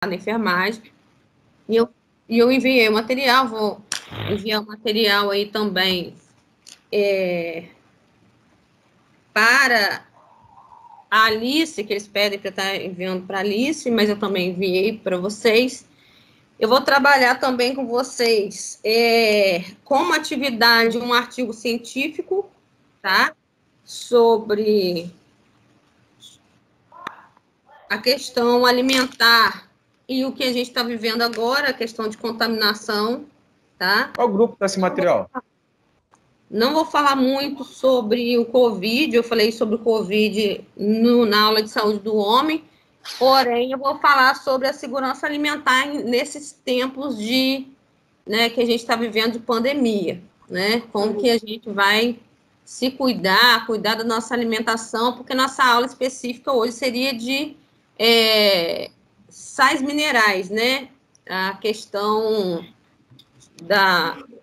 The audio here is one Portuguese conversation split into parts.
na enfermagem. E eu enviei o material, vou enviar o material aí também para a Alice, que eles pedem para estar enviando para a Alice, mas eu também enviei para vocês. Eu vou trabalhar também com vocês como atividade um artigo científico, tá? Sobre a questão alimentar e o que a gente está vivendo agora, a questão de contaminação, tá? Qual grupo desse material? Não vou falar muito sobre o Covid, eu falei sobre o Covid na aula de saúde do homem, porém eu vou falar sobre a segurança alimentar nesses tempos de, né, que a gente está vivendo de pandemia, né? Como que a gente vai se cuidar da nossa alimentação, porque nossa aula específica hoje seria de sais minerais, né? A questão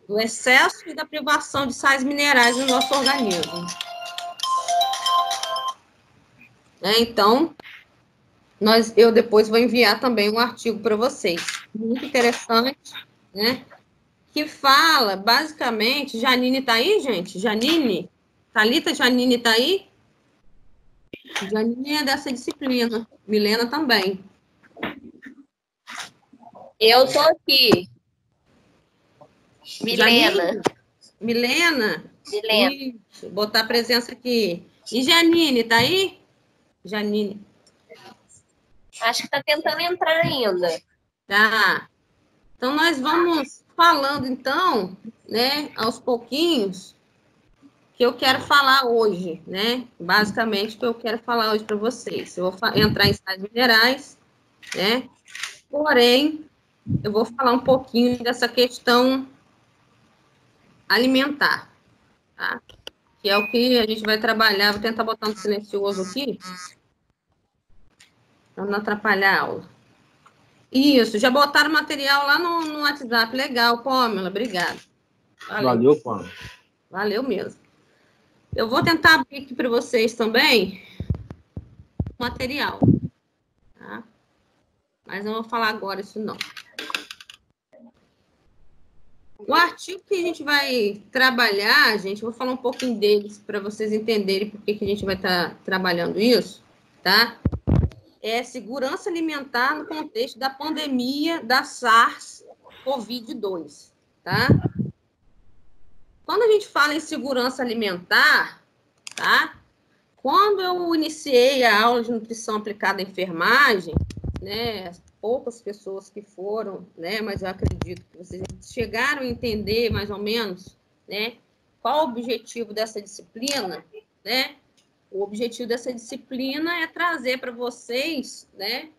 do excesso e da privação de sais minerais no nosso organismo. Então, eu depois vou enviar também um artigo para vocês, muito interessante, né? Que fala, basicamente, Janine está aí, gente? Janine? Thalita, Janine está aí? Janine é dessa disciplina, Milena também. Eu estou aqui. Milena. Milena? Isso, botar a presença aqui. E Janine, tá aí? Janine. Acho que está tentando entrar ainda. Tá. Então, nós vamos falando, então, né, aos pouquinhos, que eu quero falar hoje, né? Basicamente, o que eu quero falar hoje para vocês. Eu vou entrar em sais minerais, né? Porém, eu vou falar um pouquinho dessa questão alimentar, tá? Que é o que a gente vai trabalhar. Vou tentar botar um silencioso aqui, para não atrapalhar a aula. Isso, já botaram material lá no WhatsApp. Legal, Pamela, obrigada. Valeu, Pamela. Valeu mesmo. Eu vou tentar abrir aqui para vocês também o material, tá? Mas não vou falar agora isso não. O artigo que a gente vai trabalhar, gente, vou falar um pouquinho deles para vocês entenderem por que a gente vai estar trabalhando isso, tá? É segurança alimentar no contexto da pandemia da SARS-CoV-2, tá? Quando a gente fala em segurança alimentar, tá? Quando eu iniciei a aula de nutrição aplicada à enfermagem, né, poucas pessoas que foram, né, mas eu acredito que vocês chegaram a entender mais ou menos, né, qual o objetivo dessa disciplina, né? O objetivo dessa disciplina é trazer para vocês, né,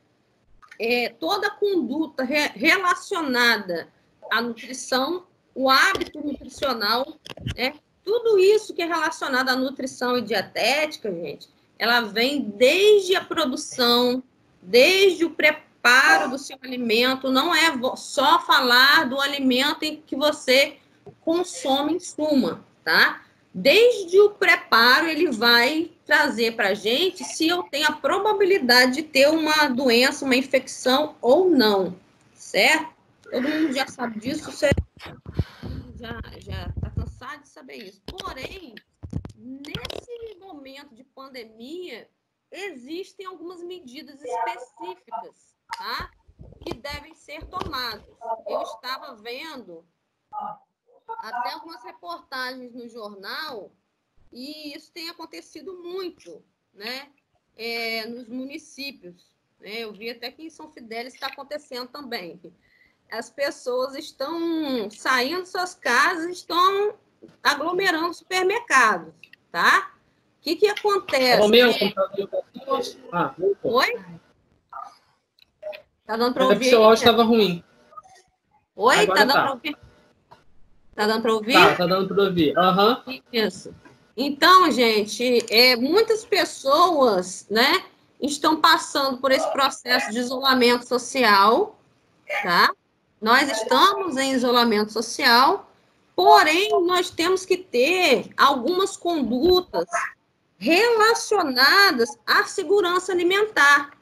toda a conduta relacionada à nutrição, o hábito nutricional, né? Tudo isso que é relacionado à nutrição e dietética, gente, ela vem desde a produção, desde o preparo do seu alimento, não é só falar do alimento em que você consome em suma, tá? Desde o preparo, ele vai trazer para a gente se eu tenho a probabilidade de ter uma doença, uma infecção ou não, certo? Todo mundo já sabe disso, você já está cansado de saber isso. Porém, nesse momento de pandemia, existem algumas medidas específicas, tá? Que devem ser tomadas. Eu estava vendo até algumas reportagens no jornal, e isso tem acontecido muito, né? Nos municípios. Né? Eu vi até que em São Fidélis está acontecendo também. As pessoas estão saindo de suas casas, estão aglomerando supermercados, tá? O que acontece? Oi? Tá dando para ouvir? Seu áudio estava ruim. Oi? Agora tá dando para ouvir? Tá dando para ouvir? Tá dando para ouvir. Aham. Isso. Então, gente, muitas pessoas, né, estão passando por esse processo de isolamento social, tá? Nós estamos em isolamento social, porém, nós temos que ter algumas condutas relacionadas à segurança alimentar.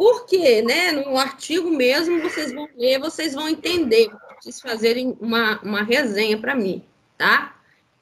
Por quê? Né? No artigo mesmo, vocês vão ler, vocês vão entender. Vocês fazerem uma resenha para mim, tá?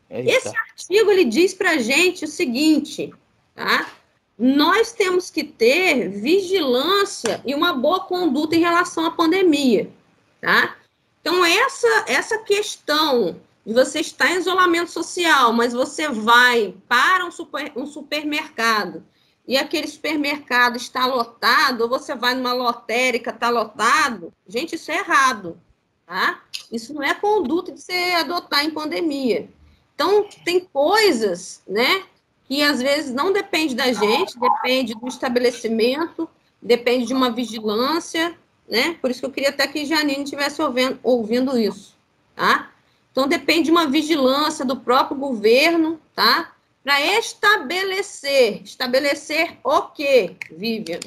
Eita. Esse artigo, ele diz para a gente o seguinte, tá? Nós temos que ter vigilância e uma boa conduta em relação à pandemia, tá? Então, essa questão de você estar em isolamento social, mas você vai para um supermercado e aquele supermercado está lotado, ou você vai numa lotérica, está lotado, gente, isso é errado, tá? Isso não é conduta de se adotar em pandemia. Então, tem coisas, né, que às vezes não depende da gente, depende do estabelecimento, depende de uma vigilância, né? Por isso que eu queria até que Janine estivesse ouvindo isso, tá? Então, depende de uma vigilância do próprio governo, tá? Para estabelecer o quê, Vivian?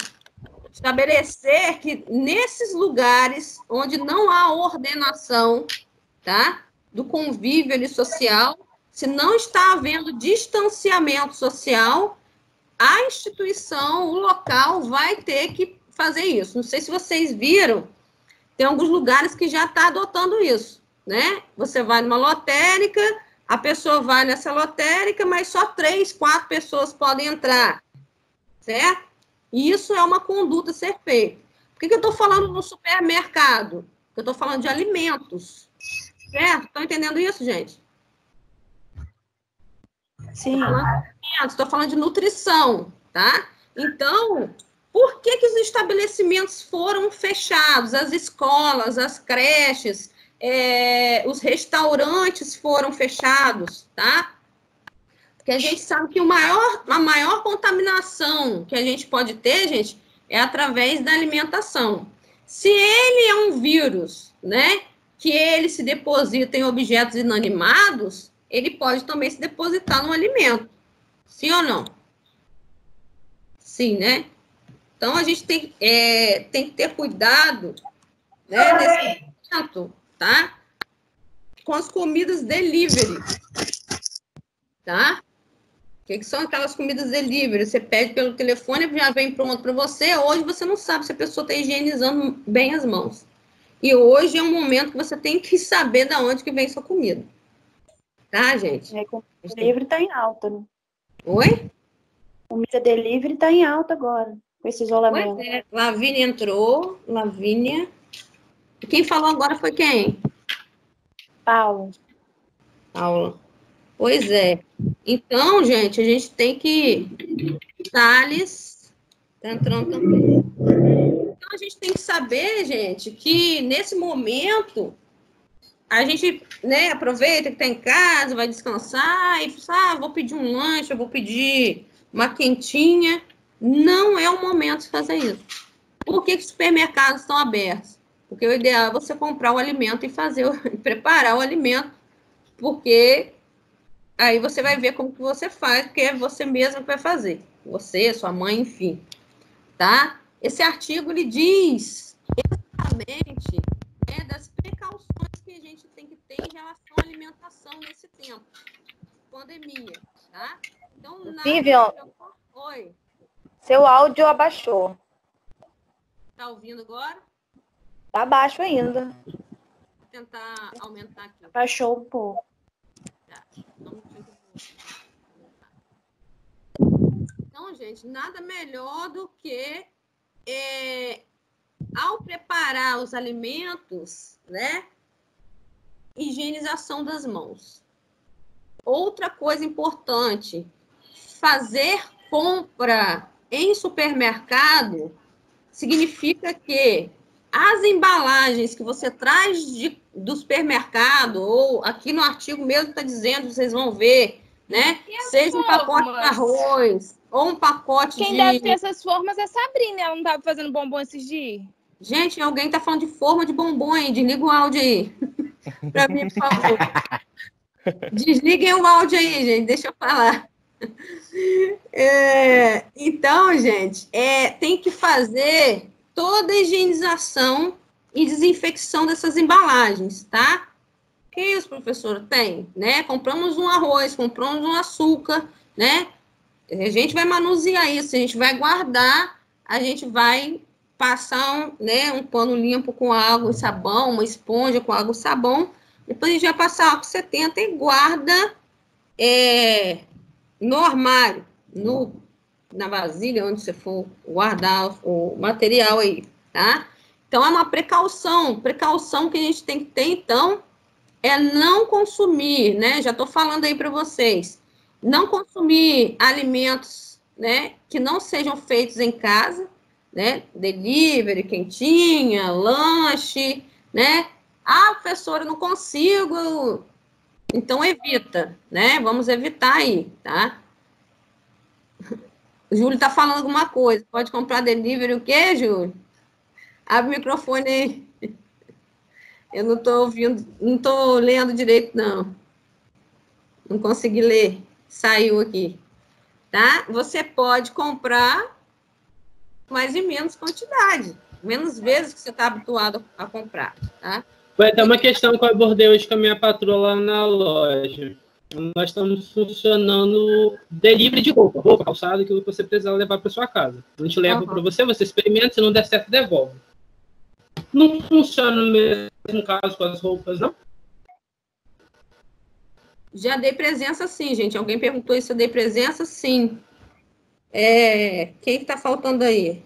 Estabelecer que nesses lugares onde não há ordenação, tá? Do convívio ali social, se não está havendo distanciamento social, a instituição, o local, vai ter que fazer isso. Não sei se vocês viram, tem alguns lugares que já está adotando isso, né? Você vai numa lotérica, a pessoa vai nessa lotérica, mas só 3, 4 pessoas podem entrar, certo? E isso é uma conduta a ser feita. Por que eu estou falando no supermercado? Eu estou falando de alimentos, certo? Estão entendendo isso, gente? Sim. Estou falando de nutrição, tá? Então, por que os estabelecimentos foram fechados? As escolas, as creches, os restaurantes foram fechados, tá? Porque a gente sabe que a maior contaminação que a gente pode ter, gente, é através da alimentação. Se ele é um vírus, né, que ele se deposita em objetos inanimados, ele pode também se depositar no alimento. Sim ou não? Sim, né? Então, a gente tem que ter cuidado, né, nesse momento, tá? Com as comidas delivery, tá? O que são aquelas comidas delivery? Você pede pelo telefone, já vem pronto para você. Hoje você não sabe se a pessoa está higienizando bem as mãos. E hoje é um momento que você tem que saber de onde que vem sua comida. Tá, gente? Comida delivery está em alta, né? Oi? Comida delivery está em alta agora, com esse isolamento. Pois é. Lavínia entrou. Lavínia. Quem falou agora foi quem? Paulo. Paula. Pois é. Então, gente, a gente tem que... Thales está entrando também. Então, a gente tem que saber, gente, que nesse momento a gente, né, aproveita que está em casa, vai descansar e fala, vou pedir um lanche, eu vou pedir uma quentinha. Não é o momento de fazer isso. Por que os supermercados estão abertos? Porque o ideal é você comprar o alimento e preparar o alimento, porque aí você vai ver como que você faz, porque é você mesmo que vai fazer. Você, sua mãe, enfim. Tá? Esse artigo, ele diz exatamente das precauções que a gente tem que ter em relação à alimentação nesse tempo. Pandemia, tá? Então, Vivian, oi. Seu áudio abaixou. Tá ouvindo agora? Tá baixo ainda. Vou tentar aumentar aqui. Abaixou um pouco. Tá. Então, gente, nada melhor do que ao preparar os alimentos, né, higienização das mãos. Outra coisa importante, fazer compra em supermercado significa que as embalagens que você traz do supermercado, ou aqui no artigo mesmo está dizendo, vocês vão ver, né? Seja um pacote de arroz, ou um pacote Quem deve ter essas formas é Sabrina, ela não estava fazendo bombom esses dias? Gente, alguém está falando de forma de bombom, hein? Desliga o áudio aí. Para mim, por favor. Desliguem o áudio aí, gente, deixa eu falar. Então, gente, tem que fazer toda a higienização e desinfecção dessas embalagens, tá? Que isso, professor? Tem, né? Compramos um arroz, compramos um açúcar, né? A gente vai manusear isso, a gente vai guardar, a gente vai passar um pano limpo com água e sabão, uma esponja com água e sabão. Depois a gente vai passar álcool 70 e guarda no armário, na vasilha, onde você for guardar o material aí, tá? Então, é uma precaução que a gente tem que ter, então, é não consumir, né? Já estou falando aí para vocês, não consumir alimentos, né, que não sejam feitos em casa, né? Delivery, quentinha, lanche, né? Ah, professora, eu não consigo. Então, evita, né? Vamos evitar aí, tá? O Júlio está falando alguma coisa. Pode comprar delivery o quê, Júlio? Abre o microfone aí. Eu não estou ouvindo, não estou lendo direito, não. Não consegui ler. Saiu aqui. Tá? Você pode comprar, mas em menos quantidade. Menos vezes que você está habituado a comprar, tá? Vai ter uma questão que eu abordei hoje com a minha patroa lá na loja. Nós estamos funcionando delivery de roupa, calçado, que você precisa levar para sua casa. A gente leva para você experimenta, se não der certo, devolve. Não funciona no mesmo caso com as roupas, não? Já dei presença, sim, gente. Alguém perguntou se eu dei presença? Sim. Quem está faltando aí?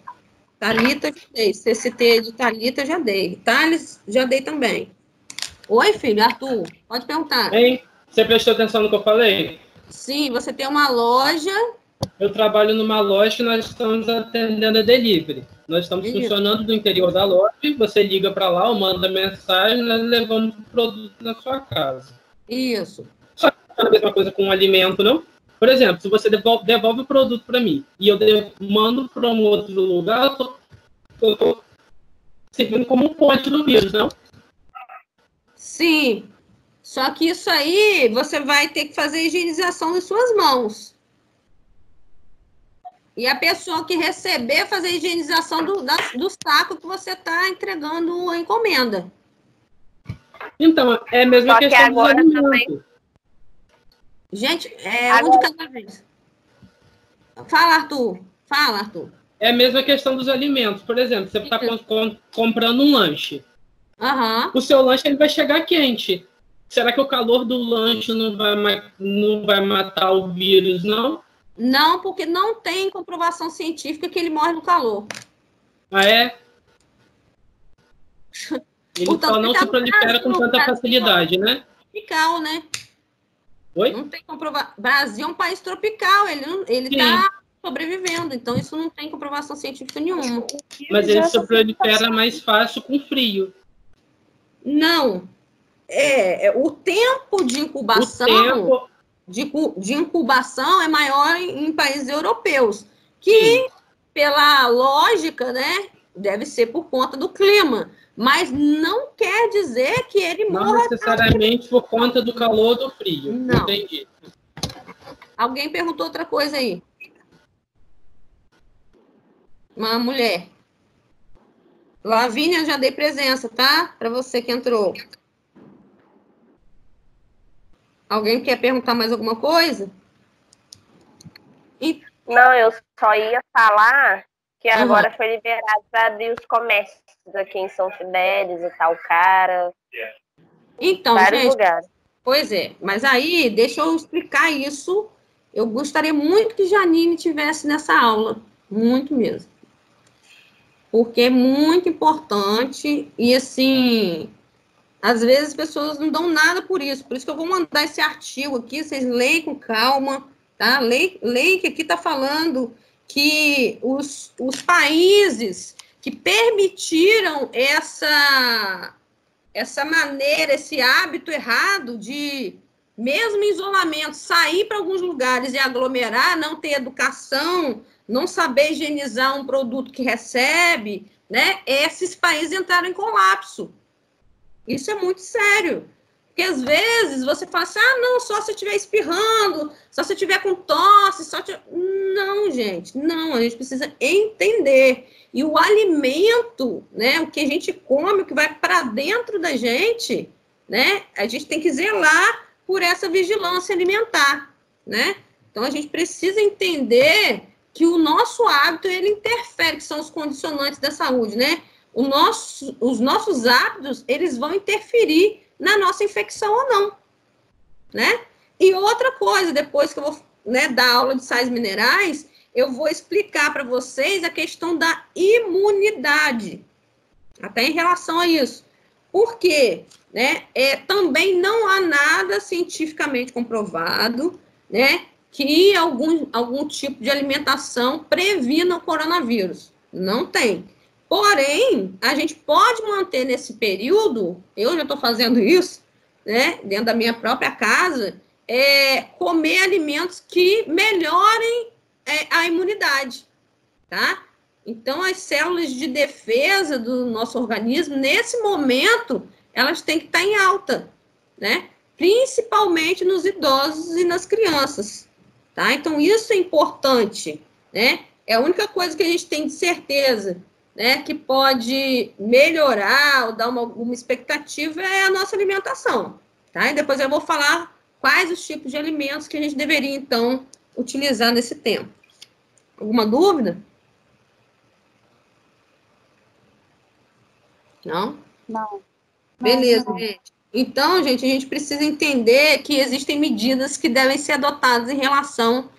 Thalita, já dei. CCT de Thalita, já dei. Thales, já dei também. Oi, filho, Arthur. Pode perguntar. Hein? Você prestou atenção no que eu falei? Sim, você tem uma loja. Eu trabalho numa loja que nós estamos atendendo a delivery. Nós estamos funcionando do interior da loja, você liga para lá, ou manda mensagem, nós levamos o produto na sua casa. Isso. Só que não é a mesma coisa com o alimento, não? Por exemplo, se você devolve o produto para mim e eu mando para um outro lugar, eu estou servindo como um ponte do vírus, não? Sim. Só que isso aí, você vai ter que fazer a higienização das suas mãos. E a pessoa que receber, fazer a higienização do saco que você está entregando a encomenda. Então, é a mesma questão dos alimentos. Também. Gente, um de cada vez. Fala, Arthur. Fala, Arthur. É a mesma questão dos alimentos. Por exemplo, você está comprando um lanche. O seu lanche ele vai chegar quente. Será que o calor do lanche não vai matar o vírus, não? Não, porque não tem comprovação científica que ele morre no calor. Ah, é? Ele só não se prolifera com tanta facilidade, né? Tropical, né? Oi? Não tem comprovação. Brasil é um país tropical, ele está sobrevivendo, então isso não tem comprovação científica nenhuma. Mas ele se prolifera mais fácil com frio. Não. O tempo de incubação... De incubação é maior em países europeus, que, pela lógica, né, deve ser por conta do clima, mas não quer dizer que ele morra... Não necessariamente por conta do calor ou do frio. Não. Entendi. Alguém perguntou outra coisa aí. Uma mulher. Lavínia, já dei presença, tá? Para você que entrou. Alguém quer perguntar mais alguma coisa? Não, eu só ia falar que agora foi liberado para abrir os comércios aqui em São Fidélis e tal, cara. Então, vários gente, lugares. Pois é, mas aí, deixa eu explicar isso. Eu gostaria muito que Janine tivesse nessa aula, muito mesmo. Porque é muito importante e, assim... Às vezes as pessoas não dão nada por isso que eu vou mandar esse artigo aqui, vocês leem com calma, tá? Leem que aqui está falando que os países que permitiram essa maneira, esse hábito errado de, mesmo em isolamento, sair para alguns lugares e aglomerar, não ter educação, não saber higienizar um produto que recebe, né? Esses países entraram em colapso. Isso é muito sério. Porque, às vezes, você fala assim, não, só se eu estiver espirrando, só se eu estiver com tosse, Não, gente, não, a gente precisa entender. E o alimento, né, o que a gente come, o que vai para dentro da gente, né, a gente tem que zelar por essa vigilância alimentar, né? Então, a gente precisa entender que o nosso hábito, ele interfere, que são os condicionantes da saúde, né? Os nossos hábitos, eles vão interferir na nossa infecção ou não, né? E outra coisa, depois que eu vou, né, dar aula de sais minerais, eu vou explicar para vocês a questão da imunidade, até em relação a isso. Por quê? Né? Também não há nada cientificamente comprovado, né, que algum tipo de alimentação previna o coronavírus. Não tem. Porém, a gente pode manter nesse período, eu já estou fazendo isso, né, dentro da minha própria casa, comer alimentos que melhorem a imunidade, tá? Então, as células de defesa do nosso organismo, nesse momento, elas têm que estar em alta, né? Principalmente nos idosos e nas crianças, tá? Então, isso é importante, né? É a única coisa que a gente tem de certeza, né, que pode melhorar ou dar alguma expectativa é a nossa alimentação, tá? E depois eu vou falar quais os tipos de alimentos que a gente deveria, então, utilizar nesse tempo. Alguma dúvida? Não? Não. Beleza, não. gente. Então, gente, a gente precisa entender que existem medidas que devem ser adotadas em relação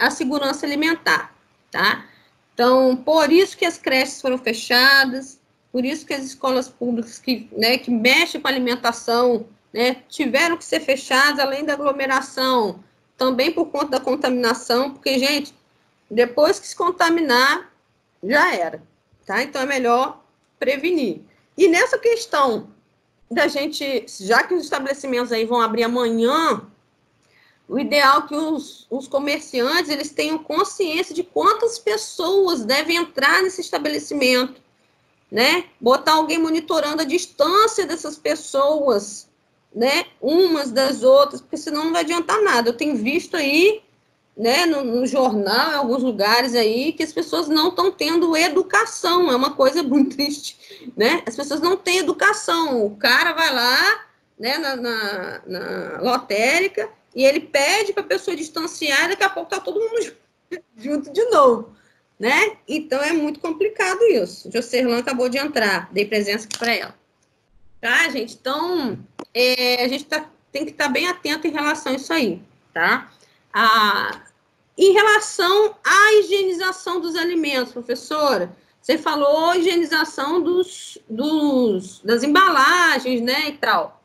à segurança alimentar, tá? Então, por isso que as creches foram fechadas, por isso que as escolas públicas que mexem com a alimentação, né, tiveram que ser fechadas, além da aglomeração, também por conta da contaminação, porque, gente, depois que se contaminar, já era, tá? Então, é melhor prevenir. E nessa questão da gente, já que os estabelecimentos aí vão abrir amanhã, o ideal é que os comerciantes, eles tenham consciência de quantas pessoas devem entrar nesse estabelecimento, né? Botar alguém monitorando a distância dessas pessoas, né? Umas das outras, porque senão não vai adiantar nada. Eu tenho visto aí, né, no jornal, em alguns lugares aí, que as pessoas não estão tendo educação, é uma coisa muito triste, né? As pessoas não têm educação, o cara vai lá, né, na lotérica, e ele pede para a pessoa distanciar, e daqui a pouco está todo mundo junto de novo, né? Então, é muito complicado isso. Jocerlan acabou de entrar, dei presença aqui para ela. Tá, gente? Então, a gente tem que estar bem atento em relação a isso aí, tá? Em relação à higienização dos alimentos, professora, você falou higienização das embalagens, né, e tal.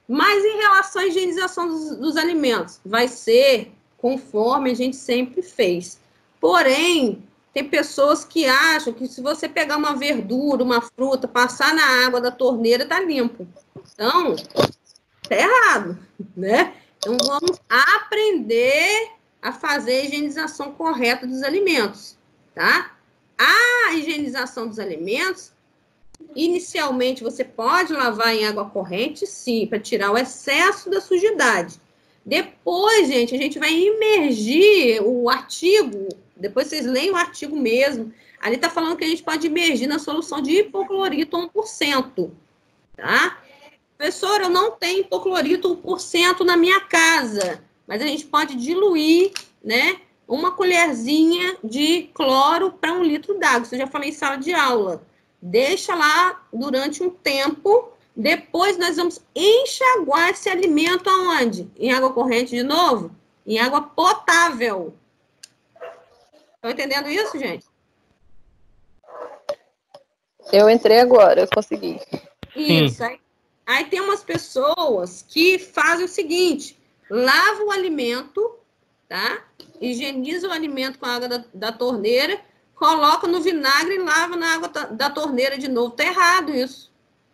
Mas em relação à higienização dos alimentos, vai ser conforme a gente sempre fez. Porém, tem pessoas que acham que se você pegar uma verdura, uma fruta, passar na água da torneira, tá limpo. Então, tá errado, né? Então, vamos aprender a fazer a higienização correta dos alimentos, tá? A higienização dos alimentos, inicialmente, você pode lavar em água corrente, sim, para tirar o excesso da sujidade. Depois, gente, a gente vai imergir o artigo, depois vocês leem o artigo mesmo, ali está falando que a gente pode imergir na solução de hipoclorito 1%, tá? Professor, eu não tenho hipoclorito 1% na minha casa, mas a gente pode diluir, né, uma colherzinha de cloro para 1 litro d'água. Isso eu já falei em sala de aula. Deixa lá durante um tempo, depois nós vamos enxaguar esse alimento aonde? Em água corrente de novo? Em água potável. Estão entendendo isso, gente? Eu entrei agora, eu consegui. Isso. Aí tem umas pessoas que fazem o seguinte, lava o alimento, tá? Higieniza o alimento com a água da torneira, coloca no vinagre e lava na água da torneira de novo. Tá errado isso.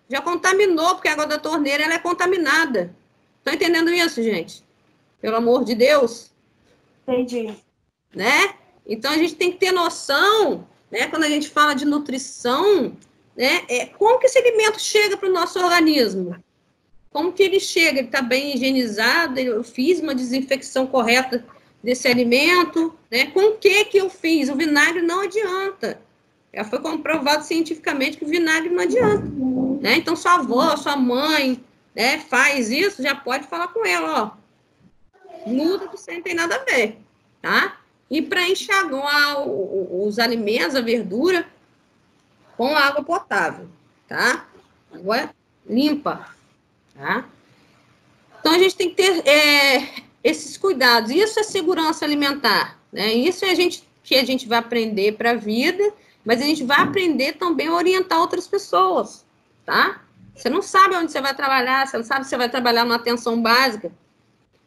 Já contaminou, porque a água da torneira ela é contaminada. Estão entendendo isso, gente? Pelo amor de Deus. Entendi. Né? Então, a gente tem que ter noção, né? Quando a gente fala de nutrição, né? Como que esse alimento chega para o nosso organismo? Como que ele chega? Ele está bem higienizado? Eu fiz uma desinfecção correta desse alimento, né? Com o que eu fiz? O vinagre não adianta. Já foi comprovado cientificamente que o vinagre não adianta, né? Então, sua avó, sua mãe, né, faz isso, já pode falar com ela, ó. Muda que isso não tem nada a ver, tá? e para enxaguar os alimentos, a verdura, com água potável, tá? Água limpa, tá? Então, a gente tem que ter esses cuidados. Isso é segurança alimentar, né? Isso é que a gente vai aprender para a vida, mas a gente vai aprender também a orientar outras pessoas, tá? Você não sabe onde você vai trabalhar, você não sabe se você vai trabalhar numa atenção básica,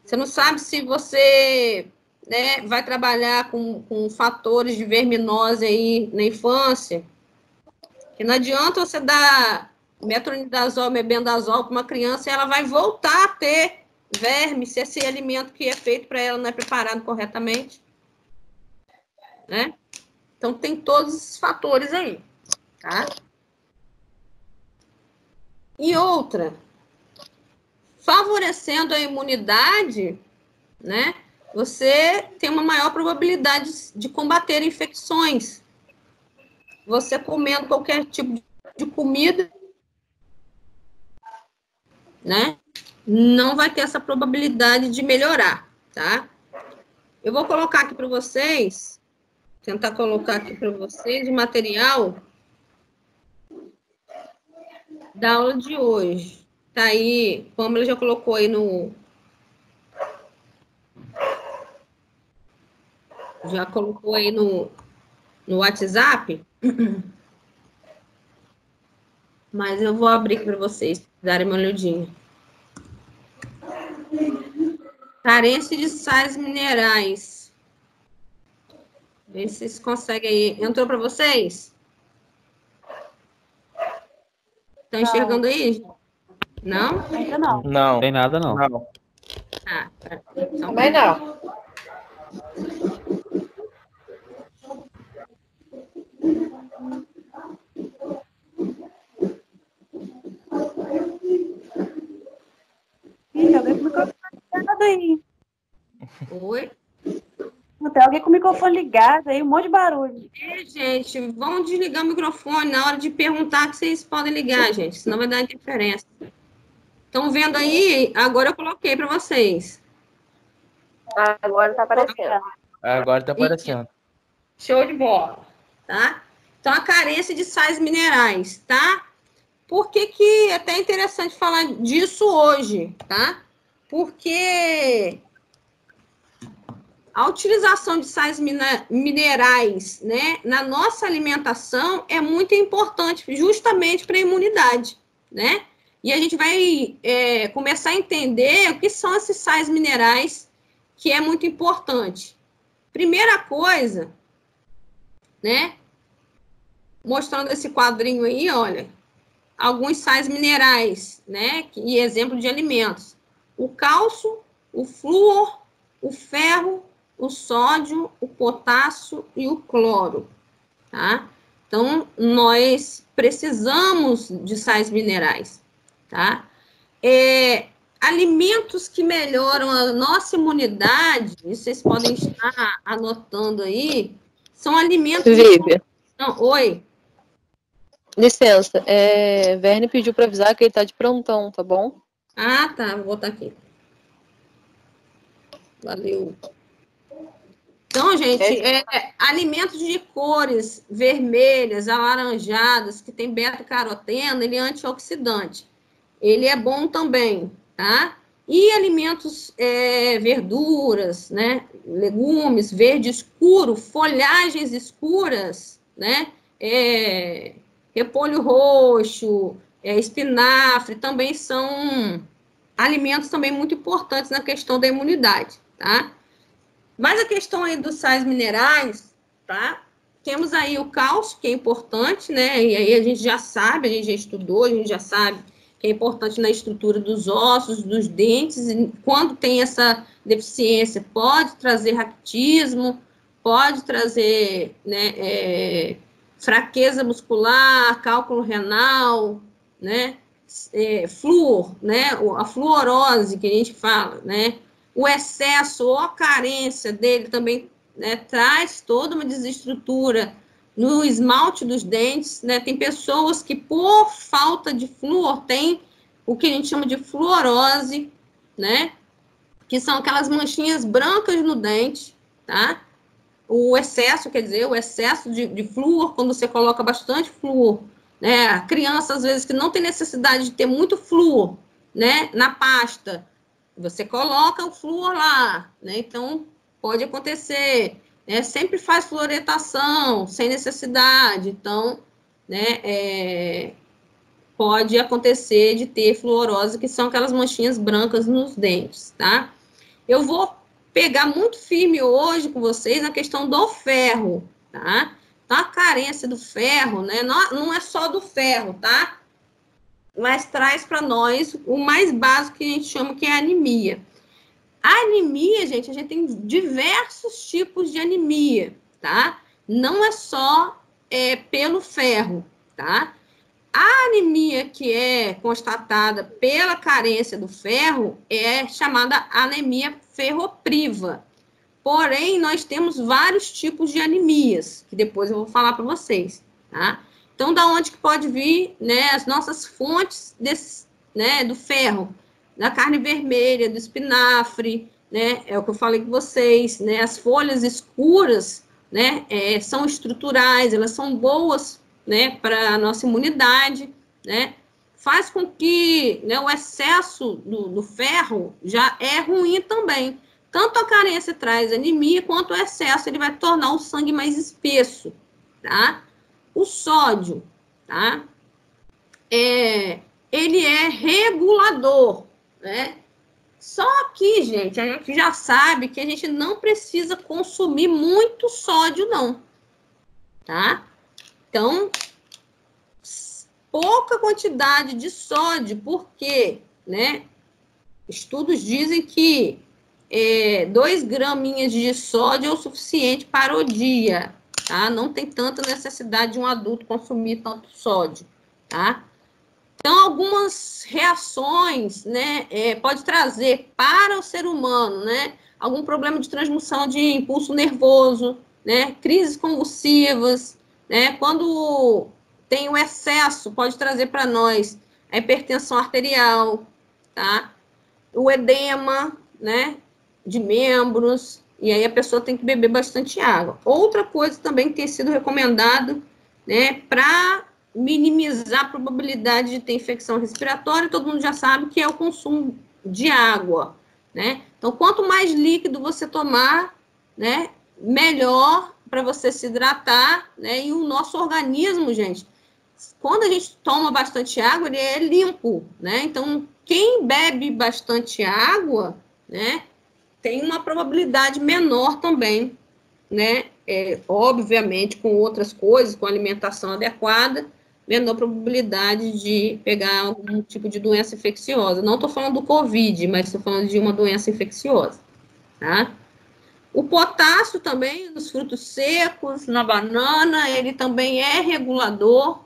você não sabe se você, né, vai trabalhar com fatores de verminose aí na infância, que não adianta você dar metronidazol, mebendazol para uma criança e ela vai voltar a ter verme se esse alimento que é feito para ela não é preparado corretamente, né? Então, tem todos esses fatores aí, tá? E outra, favorecendo a imunidade, né? Você tem uma maior probabilidade de combater infecções. Você comendo qualquer tipo de comida, né? Não vai ter essa probabilidade de melhorar, tá? Eu vou colocar aqui para vocês, tentar colocar aqui para vocês o material da aula de hoje. Tá aí, como ela já colocou aí no WhatsApp, mas eu vou abrir para vocês darem uma olhadinha. Carência de sais minerais. Vê se vocês conseguem aí. Entrou para vocês? Estão enxergando aí? Não? Ainda não. Não. Tem nada, não. Não. Ah, então, Também não. Ih, alguém com o microfone ligado aí. oi? Tem alguém com o microfone ligado aí, um monte de barulho. Gente, vamos desligar o microfone na hora de perguntar que vocês podem ligar, gente, senão vai dar interferência. Estão vendo aí? Agora eu coloquei para vocês. Agora tá aparecendo. Agora tá aparecendo. Show de bola, tá? Então, a carência de sais minerais, tá? Por que é até interessante falar disso hoje, tá? Porque a utilização de sais minerais, né, na nossa alimentação é muito importante, justamente para a imunidade, né? E a gente vai começar a entender o que são esses sais minerais, que é muito importante. Primeira coisa, né? Mostrando esse quadrinho aí, olha, alguns sais minerais, né? E exemplo de alimentos. O cálcio, o flúor, o ferro, o sódio, o potássio e o cloro, tá? Então, nós precisamos de sais minerais, tá? Alimentos que melhoram a nossa imunidade, isso vocês podem estar anotando aí, são alimentos... Vivian. Oi. Licença, Verne pediu para avisar que ele tá de prontão, tá bom? Ah, tá, vou botar aqui. Valeu. Então, gente, alimentos de cores vermelhas, alaranjadas, que tem beta-caroteno, ele é antioxidante. Ele é bom também, tá? E alimentos, verduras, né? Legumes, verde escuro, folhagens escuras, né? Repolho roxo, espinafre, também são alimentos também muito importantes na questão da imunidade, tá? Mas a questão aí dos sais minerais, tá? Temos aí o cálcio, que é importante, né? E aí a gente já sabe, a gente já estudou, a gente já sabe que é importante na estrutura dos ossos, dos dentes, e quando tem essa deficiência, pode trazer raquitismo, pode trazer, né, fraqueza muscular, cálculo renal, né? Flúor, né? A fluorose que a gente fala, né? O excesso ou a carência dele também, né, traz toda uma desestrutura no esmalte dos dentes, né? Tem pessoas que, por falta de flúor, tem o que a gente chama de fluorose, né? Que são aquelas manchinhas brancas no dente, tá? o excesso, quer dizer, o excesso de flúor, quando você coloca bastante flúor, né? A criança, às vezes, que não tem necessidade de ter muito flúor, né, na pasta, você coloca o flúor lá, né? Então, pode acontecer, né? Sempre faz fluoretação, sem necessidade, então, né, pode acontecer de ter fluorose, que são aquelas manchinhas brancas nos dentes, tá? Eu vou pegar muito firme hoje com vocês na questão do ferro, tá? Então, a carência do ferro, né, não é só do ferro, tá? Mas traz para nós o mais básico que a gente chama que é a anemia. A anemia, gente, a gente tem diversos tipos de anemia, tá? Não é só pelo ferro, tá? A anemia que é constatada pela carência do ferro é chamada anemia ferropriva. Porém, nós temos vários tipos de anemias, que depois eu vou falar para vocês, tá? Então, da onde que pode vir, né, as nossas fontes desse, né, do ferro? Da carne vermelha, do espinafre, né, é o que eu falei com vocês, né, as folhas escuras, né, são estruturais, elas são boas, né, para a nossa imunidade, né, faz com que, né, o excesso do ferro já é ruim também. Tanto a carência traz anemia, quanto o excesso, ele vai tornar o sangue mais espesso, tá? O sódio, tá? Ele é regulador, né? Só que, gente, a gente já sabe que a gente não precisa consumir muito sódio, não, tá? Então, pouca quantidade de sódio, porque, né, estudos dizem que 2 graminhas de sódio é o suficiente para o dia, tá? Não tem tanta necessidade de um adulto consumir tanto sódio, tá? Então, algumas reações, né, pode trazer para o ser humano, né, algum problema de transmissão de impulso nervoso, né, crises convulsivas, né, quando tem o excesso, pode trazer para nós a hipertensão arterial, tá? O edema, né, de membros, e aí a pessoa tem que beber bastante água. Outra coisa também que tem sido recomendado, né, para minimizar a probabilidade de ter infecção respiratória, todo mundo já sabe que é o consumo de água, né? Então, quanto mais líquido você tomar, né, melhor para você se hidratar, né? E o nosso organismo, gente, quando a gente toma bastante água, ele é limpo, né? Então, quem bebe bastante água, né, tem uma probabilidade menor também, né? Obviamente, com outras coisas, com alimentação adequada, menor probabilidade de pegar algum tipo de doença infecciosa. Não estou falando do Covid, mas estou falando de uma doença infecciosa, tá? O potássio também, nos frutos secos, na banana, ele também é regulador,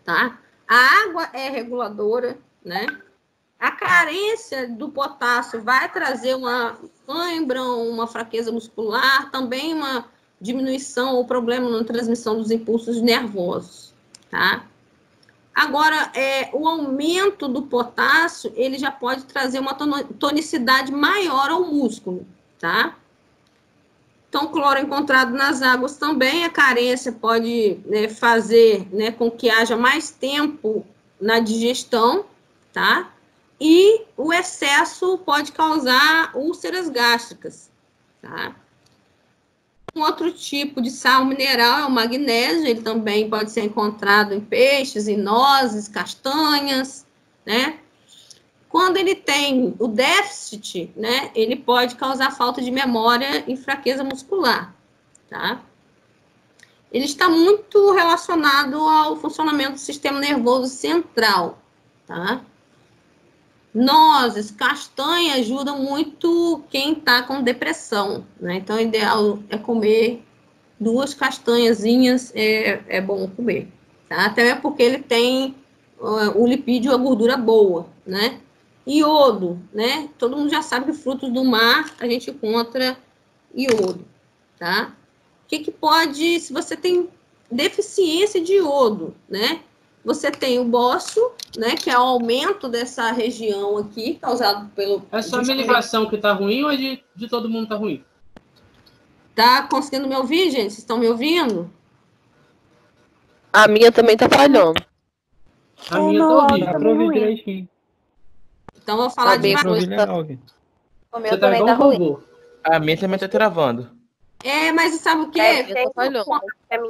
tá? A água é reguladora, né? A carência do potássio vai trazer uma cãibra, uma fraqueza muscular, também uma diminuição ou problema na transmissão dos impulsos nervosos, tá? Agora, o aumento do potássio, ele já pode trazer uma tonicidade maior ao músculo, tá? Então, cloro encontrado nas águas também, a carência pode, né, fazer, né, com que haja mais tempo na digestão, tá? E o excesso pode causar úlceras gástricas, tá? Um outro tipo de sal mineral é o magnésio, ele também pode ser encontrado em peixes, em nozes, castanhas, né? Quando ele tem o déficit, né, ele pode causar falta de memória e fraqueza muscular, tá? Ele está muito relacionado ao funcionamento do sistema nervoso central, tá? Nozes, castanha ajudam muito quem está com depressão, né? Então, o ideal é comer 2 castanhazinhas, é bom comer, tá? Até porque ele tem o lipídio, a gordura boa, né? Iodo, né? Todo mundo já sabe que frutos do mar a gente encontra iodo, tá? O que pode, se você tem deficiência de iodo, né? Você tem o bócio, né, que é o aumento dessa região aqui, causado pelo... É só a minha ligação que tá ruim ou de todo mundo tá ruim? Tá conseguindo me ouvir, gente? Vocês estão me ouvindo? A minha também tá falhando. A minha não, tá o ouvindo, áudio dá tá pra ouvir meio ruim. direitinho. Então, eu vou falar Tá bem, Dá pra devagar. ouvir legal, Gui. O meu Você tá também igual tá um ruim. robô. A minha também tá travando. Mas sabe o Deve quê? ser Tá falhando.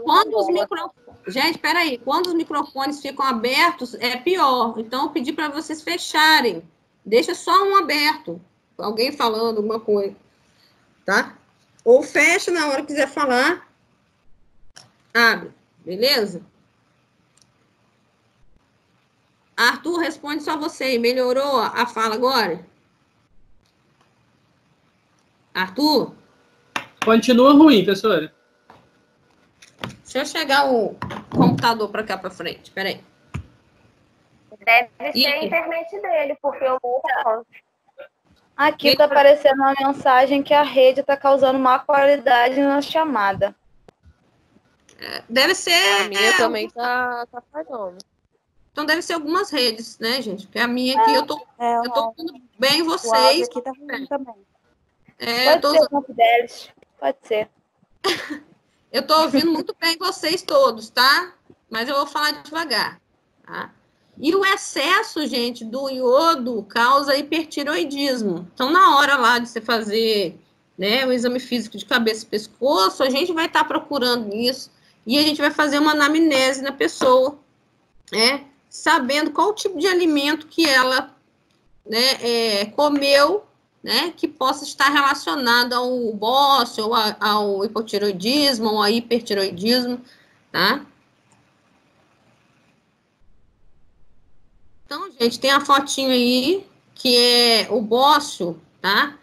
Quando os microfones... Gente, peraí. Quando os microfones ficam abertos, é pior. Então, eu pedi para vocês fecharem. Deixa só um aberto. Alguém falando alguma coisa. Tá? Ou fecha na hora que quiser falar. Abre. Beleza? Arthur, responde só você. Melhorou a fala agora? Arthur? Continua ruim, professora. Deixa eu chegar o computador para cá para frente. Peraí. Deve ser a internet dele, porque o meu tá. Aqui tá aparecendo uma mensagem que a rede tá causando má qualidade na chamada. Deve ser... A minha também tá falhando. Então, deve ser algumas redes, né, gente? Porque a minha aqui, eu tô ouvindo bem O áudio vocês. aqui tá ruim também. Pode ser, Confidelis. Pode ser. eu tô ouvindo muito bem vocês todos, tá? Mas eu vou falar devagar, tá? E o excesso, gente, do iodo causa hipertiroidismo. Então, na hora lá de você fazer, né, o exame físico de cabeça e pescoço, a gente vai estar procurando isso e a gente vai fazer uma anamnese na pessoa, né? Sabendo qual o tipo de alimento que ela, né, comeu, né, que possa estar relacionado ao bócio, ou ao hipotiroidismo, ou ao hipertiroidismo, tá? Então, gente, tem a fotinho aí, que é o bócio, tá?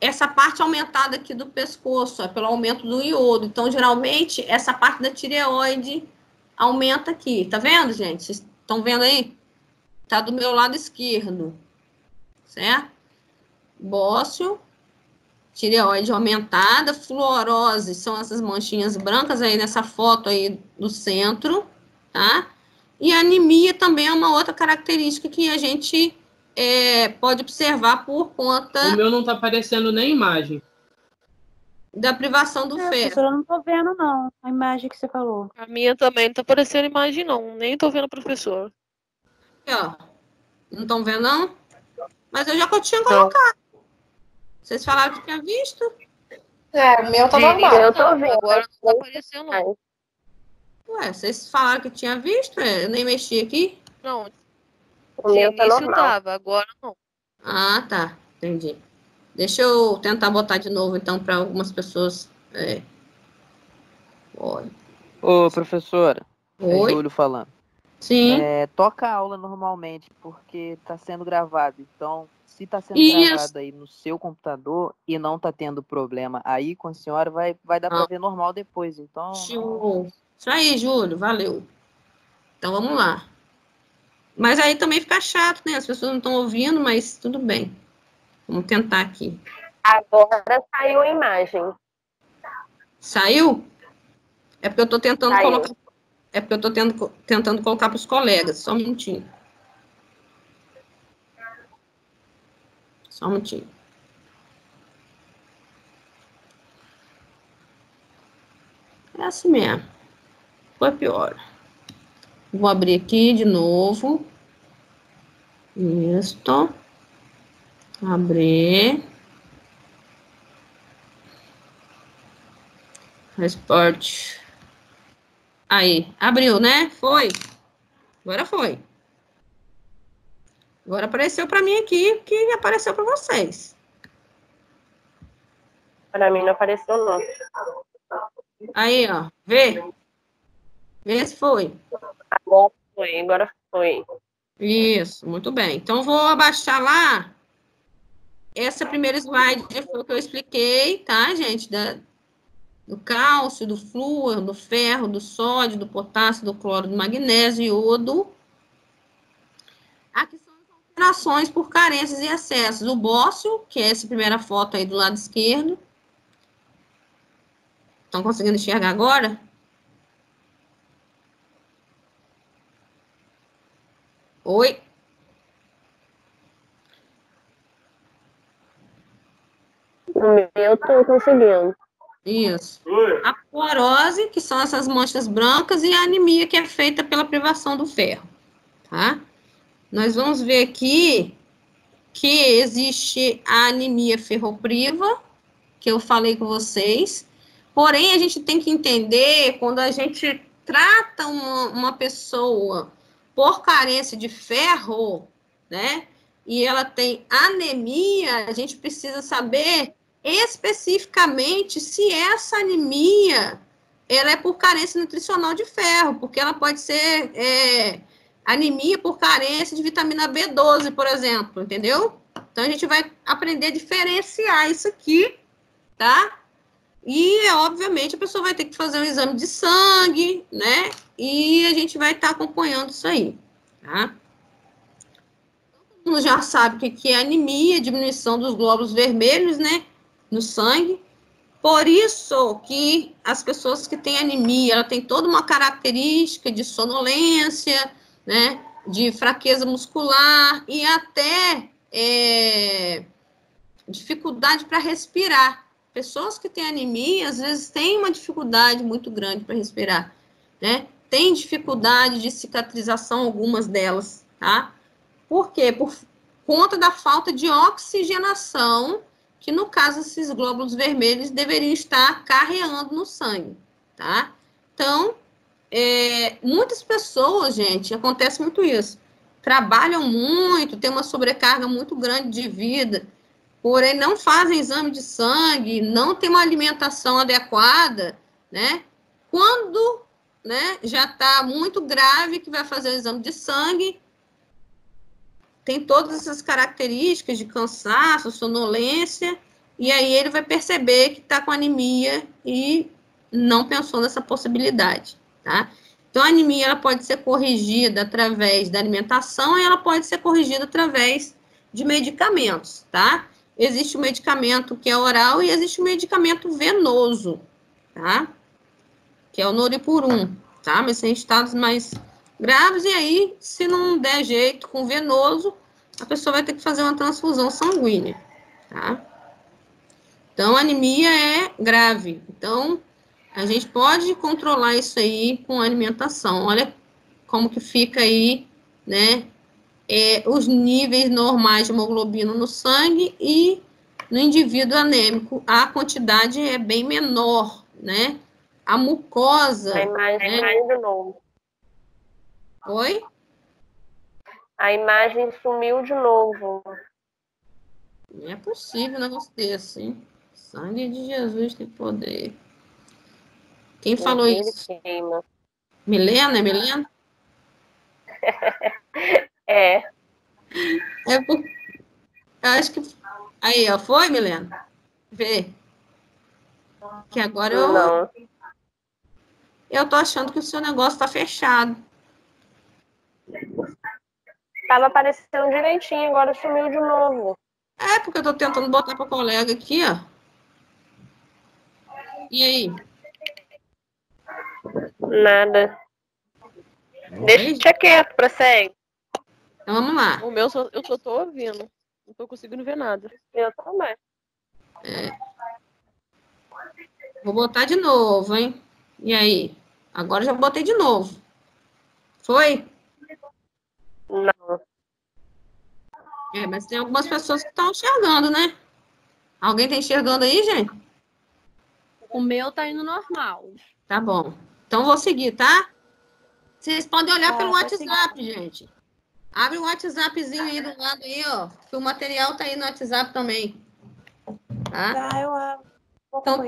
Essa parte aumentada aqui do pescoço, é pelo aumento do iodo. Então, geralmente, essa parte da tireoide aumenta aqui. Tá vendo, gente? Vocês estão vendo aí? Tá do meu lado esquerdo, certo? Bócio, tireoide aumentada, fluorose, são essas manchinhas brancas aí nessa foto aí do centro, tá? E anemia também é uma outra característica que a gente pode observar por conta O meu não tá aparecendo nem imagem. da privação do ferro. Professora, eu não tô vendo, não, a imagem que você falou. A minha também não tá aparecendo imagem, não. Nem tô vendo o professor. Aqui, ó. Não estão vendo, não? Mas eu já tinha colocado. Vocês falaram que tinha visto? O meu tá normal. Eu tô vendo. Agora não tá aparecendo, não. Ué, vocês falaram que tinha visto? Eu nem mexi aqui. Não, O meu tá início normal. tava, agora não. Ah, tá. Entendi. Deixa eu tentar botar de novo, então, para algumas pessoas. Olha. Ô, professora, é Oi? Júlio falando. Sim. Toca a aula normalmente, porque tá sendo gravado. Então, se tá sendo Isso. gravado aí no seu computador e não tá tendo problema aí com a senhora, vai dar pra ver normal depois. Então. Show. Isso aí, Júlio. Valeu. Então, vamos lá. Mas aí também fica chato, né? As pessoas não estão ouvindo, mas tudo bem. Vamos tentar aqui. Agora saiu a imagem. Saiu? É porque eu tô tentando Saiu. colocar. É porque eu tô tentando colocar para os colegas. Só um minutinho. Só um minutinho. É assim mesmo. Foi pior. Vou abrir aqui de novo. Isto. Abrir. Export. Aí, abriu, né? Foi. Agora foi. Agora apareceu para mim aqui, que apareceu para vocês. Para mim não apareceu, não. Aí, ó. Vê. Vê se foi. Agora foi. Isso, muito bem. Então, vou abaixar lá. Essa primeira slide foi o que eu expliquei, tá, gente? Do cálcio, do flúor, do ferro, do sódio, do potássio, do cloro, do magnésio, iodo. Aqui são as alterações por carências e excessos. O bócio, que é essa primeira foto aí do lado esquerdo. Estão conseguindo enxergar agora? Oi? O meu eu tô conseguindo. Isso. A clorose, que são essas manchas brancas, e a anemia, que é feita pela privação do ferro, tá? Nós vamos ver aqui que existe a anemia ferropriva, que eu falei com vocês. Porém, a gente tem que entender, quando a gente trata uma pessoa por carência de ferro, né, e ela tem anemia, a gente precisa saber especificamente se essa anemia ela é por carência nutricional de ferro, porque ela pode ser anemia por carência de vitamina B12, por exemplo, entendeu? Então, a gente vai aprender a diferenciar isso aqui, tá? E, obviamente, a pessoa vai ter que fazer um exame de sangue, né? E a gente vai estar acompanhando isso aí, tá? Todo mundo já sabe o que é anemia, diminuição dos glóbulos vermelhos, né? No sangue. Por isso que as pessoas que têm anemia, ela tem toda uma característica de sonolência, né? De fraqueza muscular e até dificuldade para respirar. Pessoas que têm anemia, às vezes, têm uma dificuldade muito grande para respirar, né? Tem dificuldade de cicatrização, algumas delas, tá? Por quê? Por conta da falta de oxigenação, que, no caso, esses glóbulos vermelhos deveriam estar carreando no sangue, tá? Então, muitas pessoas, gente, acontece muito isso, trabalham muito, tem uma sobrecarga muito grande de vida, porém não fazem exame de sangue, não tem uma alimentação adequada, né? Quando, né, já está muito grave, que vai fazer o exame de sangue, tem todas essas características de cansaço, sonolência, e aí ele vai perceber que está com anemia e não pensou nessa possibilidade, tá? Então, a anemia ela pode ser corrigida através da alimentação e ela pode ser corrigida através de medicamentos, tá? Existe o medicamento que é oral e existe o medicamento venoso, tá? Que é o Noripurum, tá? Mas em estados mais graves, e aí, se não der jeito com venoso, a pessoa vai ter que fazer uma transfusão sanguínea, tá? Então, a anemia é grave. Então, a gente pode controlar isso aí com a alimentação. Olha como que fica aí, né? Os níveis normais de hemoglobina no sangue e no indivíduo anêmico, a quantidade é bem menor, né? A mucosa... A imagem de novo. Oi? A imagem sumiu de novo. Não é possível um negócio desse, hein? Sangue de Jesus tem poder. Quem falou isso? Queima. Milena? É Milena? É. Eu acho que... Aí, ó, foi, Milena? Vê. Que agora Não. eu tô achando que o seu negócio tá fechado. Tava aparecendo direitinho, agora sumiu de novo. Porque eu tô tentando botar pra colega aqui, ó. E aí? Nada. Deixa quieto, prossegue. Então, vamos lá. O meu, eu só tô ouvindo. Não tô conseguindo ver nada. Eu também. Vou botar de novo, hein? E aí? Agora já botei de novo. Foi? Não. Mas tem algumas pessoas que estão enxergando, né? Alguém tá enxergando aí, gente? O meu tá indo normal. Tá bom. Então, vou seguir, tá? Vocês podem olhar pelo WhatsApp, gente. Abre o WhatsAppzinho aí do lado aí, ó. Que o material tá aí no WhatsApp também. Tá? Eu abro. Então,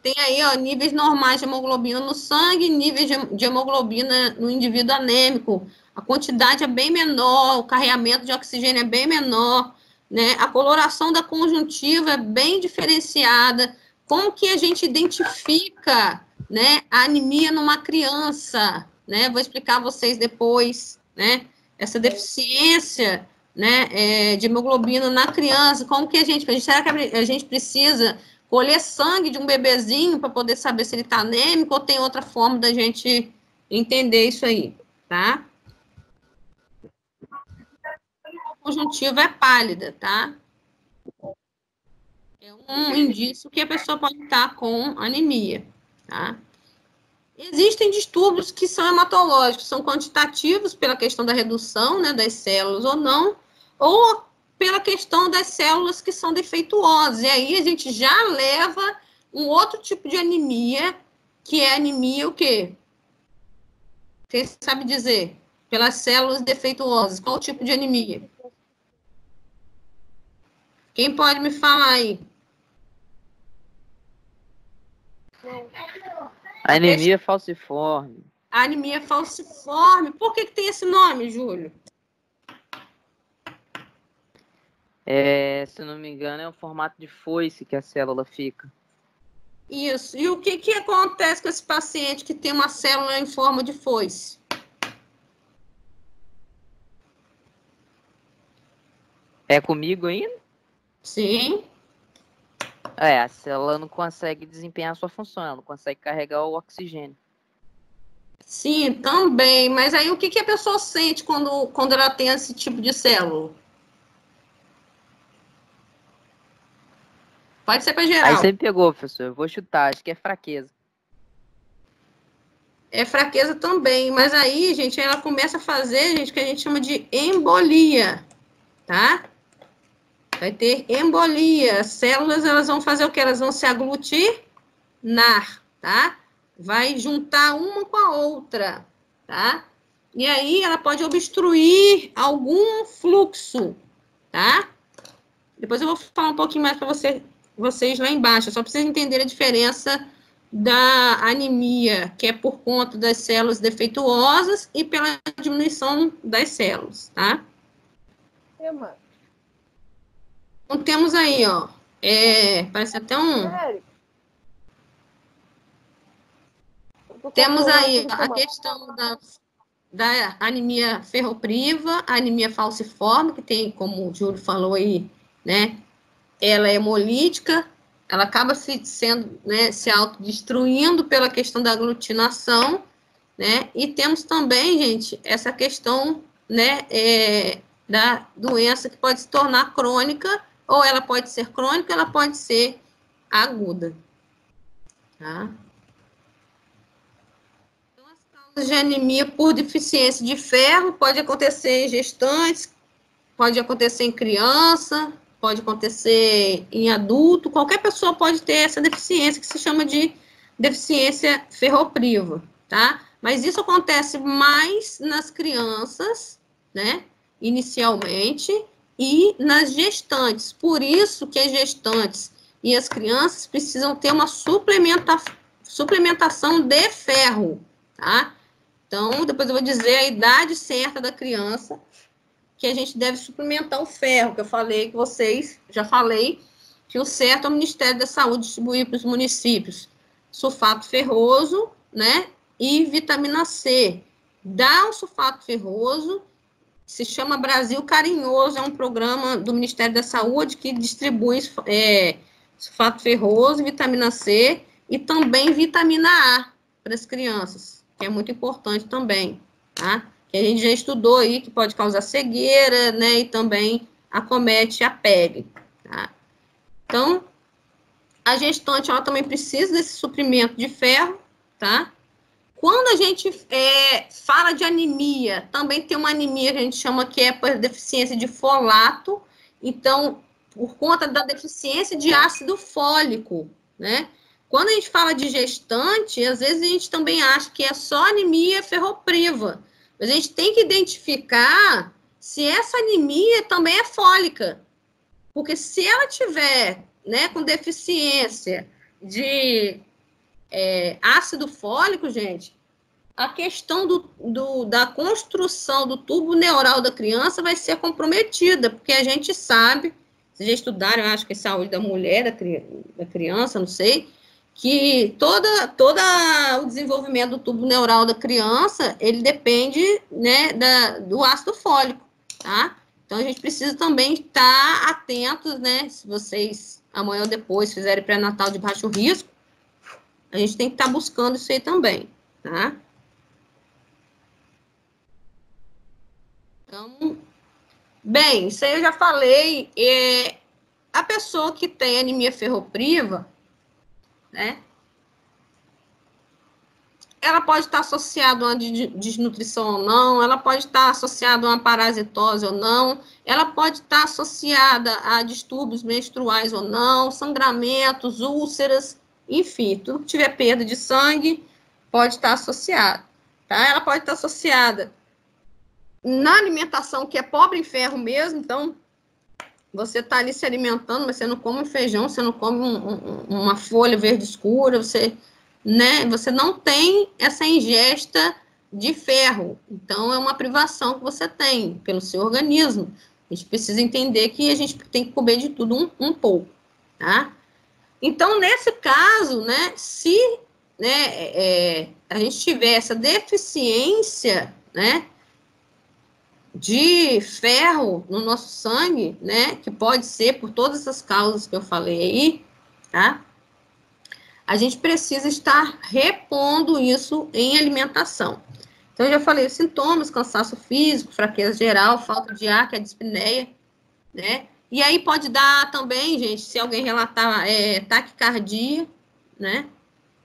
tem aí, ó, níveis normais de hemoglobina no sangue, níveis de hemoglobina no indivíduo anêmico. A quantidade é bem menor, o carreamento de oxigênio é bem menor, né? A coloração da conjuntiva é bem diferenciada. Como que a gente identifica, né, a anemia numa criança, né? Vou explicar a vocês depois, né? Essa deficiência, né, de hemoglobina na criança, como que será que a gente precisa colher sangue de um bebezinho para poder saber se ele está anêmico ou tem outra forma da gente entender isso aí, tá? A conjuntiva é pálida, tá? é um indício que a pessoa pode estar com anemia, tá? Existem distúrbios que são hematológicos, são quantitativos pela questão da redução, né, das células ou não, ou pela questão das células que são defeituosas. E aí a gente já leva um outro tipo de anemia, que é anemia o quê? Quem sabe dizer? Pelas células defeituosas. Qual o tipo de anemia? Quem pode me falar aí? Anemia falciforme. A anemia falciforme. Por que tem esse nome, Júlio? Se não me engano, é o formato de foice que a célula fica. Isso. E o que acontece com esse paciente que tem uma célula em forma de foice? É comigo ainda? Sim. A célula não consegue desempenhar a sua função, ela não consegue carregar o oxigênio. Sim, também. Mas aí o que a pessoa sente quando ela tem esse tipo de célula? Pode ser para geral. Aí você me pegou, professor. Eu vou chutar, acho que é fraqueza. É fraqueza também. Mas aí, gente, ela começa a fazer, gente, o que a gente chama de embolia, tá? Vai ter embolia. As células, elas vão fazer o quê? Elas vão se aglutinar, tá? Vai juntar uma com a outra, tá? E aí, ela pode obstruir algum fluxo, tá? Depois eu vou falar um pouquinho mais para vocês lá embaixo. Só para vocês entenderem a diferença da anemia, que é por conta das células defeituosas e pela diminuição das células, tá? Então, temos aí, ó, parece até Temos aí a questão da anemia ferropriva, a anemia falciforme, que tem, como o Júlio falou aí, né, ela é hemolítica, ela acaba se autodestruindo pela questão da aglutinação, né, e temos também, gente, essa questão, né, da doença que pode se tornar crônica, ou ela pode ser crônica, ela pode ser aguda, tá? Então, as causas de anemia por deficiência de ferro pode acontecer em gestantes, pode acontecer em criança, pode acontecer em adulto, qualquer pessoa pode ter essa deficiência, que se chama de deficiência ferropriva, tá? Mas isso acontece mais nas crianças, né, inicialmente, e nas gestantes. Por isso que as gestantes e as crianças precisam ter uma suplementação de ferro, tá? Então, depois eu vou dizer a idade certa da criança, que a gente deve suplementar o ferro, que eu falei que vocês, já falei, que o certo é o Ministério da Saúde distribuir para os municípios sulfato ferroso, né, e vitamina C. Dá o sulfato ferroso, se chama Brasil Carinhoso, é um programa do Ministério da Saúde que distribui sulfato ferroso, vitamina C e também vitamina A para as crianças, que é muito importante também, tá? Que a gente já estudou aí, que pode causar cegueira, né, e também acomete a pele, tá? Então, a gestante, ela também precisa desse suprimento de ferro, tá? Quando a gente fala de anemia, também tem uma anemia que a gente chama que é por deficiência de folato, então, por conta da deficiência de ácido fólico, né? Quando a gente fala de gestante, às vezes a gente também acha que é só anemia ferropriva, mas a gente tem que identificar se essa anemia também é fólica, porque se ela tiver, né, com deficiência de ácido fólico, gente, a questão da construção do tubo neural da criança vai ser comprometida, porque a gente sabe, vocês já estudaram, eu acho que é saúde da mulher, da criança, não sei, que todo o desenvolvimento do tubo neural da criança, ele depende, né, do ácido fólico, tá? Então, a gente precisa também estar atentos, né, se vocês amanhã ou depois fizerem pré-natal de baixo risco, a gente tem que estar buscando isso aí também, tá? Então, bem, isso aí eu já falei. a pessoa que tem anemia ferropriva, né, ela pode estar associada a uma desnutrição ou não, ela pode estar associada a uma parasitose ou não, ela pode estar associada a distúrbios menstruais ou não, sangramentos, úlceras, enfim, tudo que tiver perda de sangue pode estar associado, tá? Ela pode estar associada na alimentação que é pobre em ferro mesmo, então você está ali se alimentando, mas você não come feijão, você não come uma folha verde escura, você não tem essa ingesta de ferro. Então, é uma privação que você tem pelo seu organismo. A gente precisa entender que a gente tem que comer de tudo um pouco, tá? Então, nesse caso, né, se a gente tiver essa deficiência, né, de ferro no nosso sangue, né, que pode ser por todas essas causas que eu falei aí, tá? A gente precisa estar repondo isso em alimentação. Então, eu já falei os sintomas: cansaço físico, fraqueza geral, falta de ar, que é a dispneia, né? E aí pode dar também, gente, se alguém relatar taquicardia, né?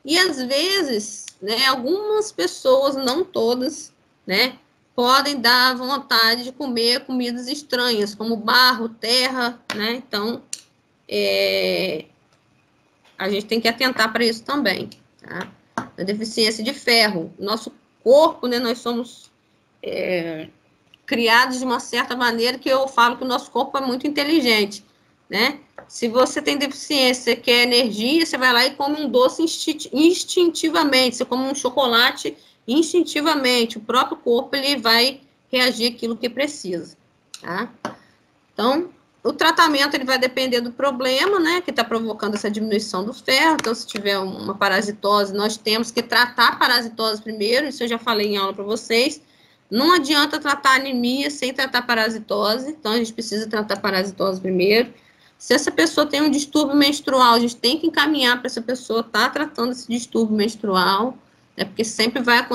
E às vezes, né, algumas pessoas, não todas, né, podem dar vontade de comer comidas estranhas, como barro, terra, né? Então, a gente tem que atentar para isso também, tá? A deficiência de ferro. Nosso corpo, né, nós somos criados de uma certa maneira que eu falo que o nosso corpo é muito inteligente, né? Se você tem deficiência, quer energia, você vai lá e come um doce instintivamente, você come um chocolate instintivamente, o próprio corpo ele vai reagir àquilo que precisa, tá? Então, o tratamento ele vai depender do problema, né, que está provocando essa diminuição do ferro. Então, se tiver uma parasitose, nós temos que tratar a parasitose primeiro, isso eu já falei em aula para vocês. Não adianta tratar anemia sem tratar parasitose, então a gente precisa tratar a parasitose primeiro. Se essa pessoa tem um distúrbio menstrual, a gente tem que encaminhar para essa pessoa estar tratando esse distúrbio menstrual, né, porque sempre vai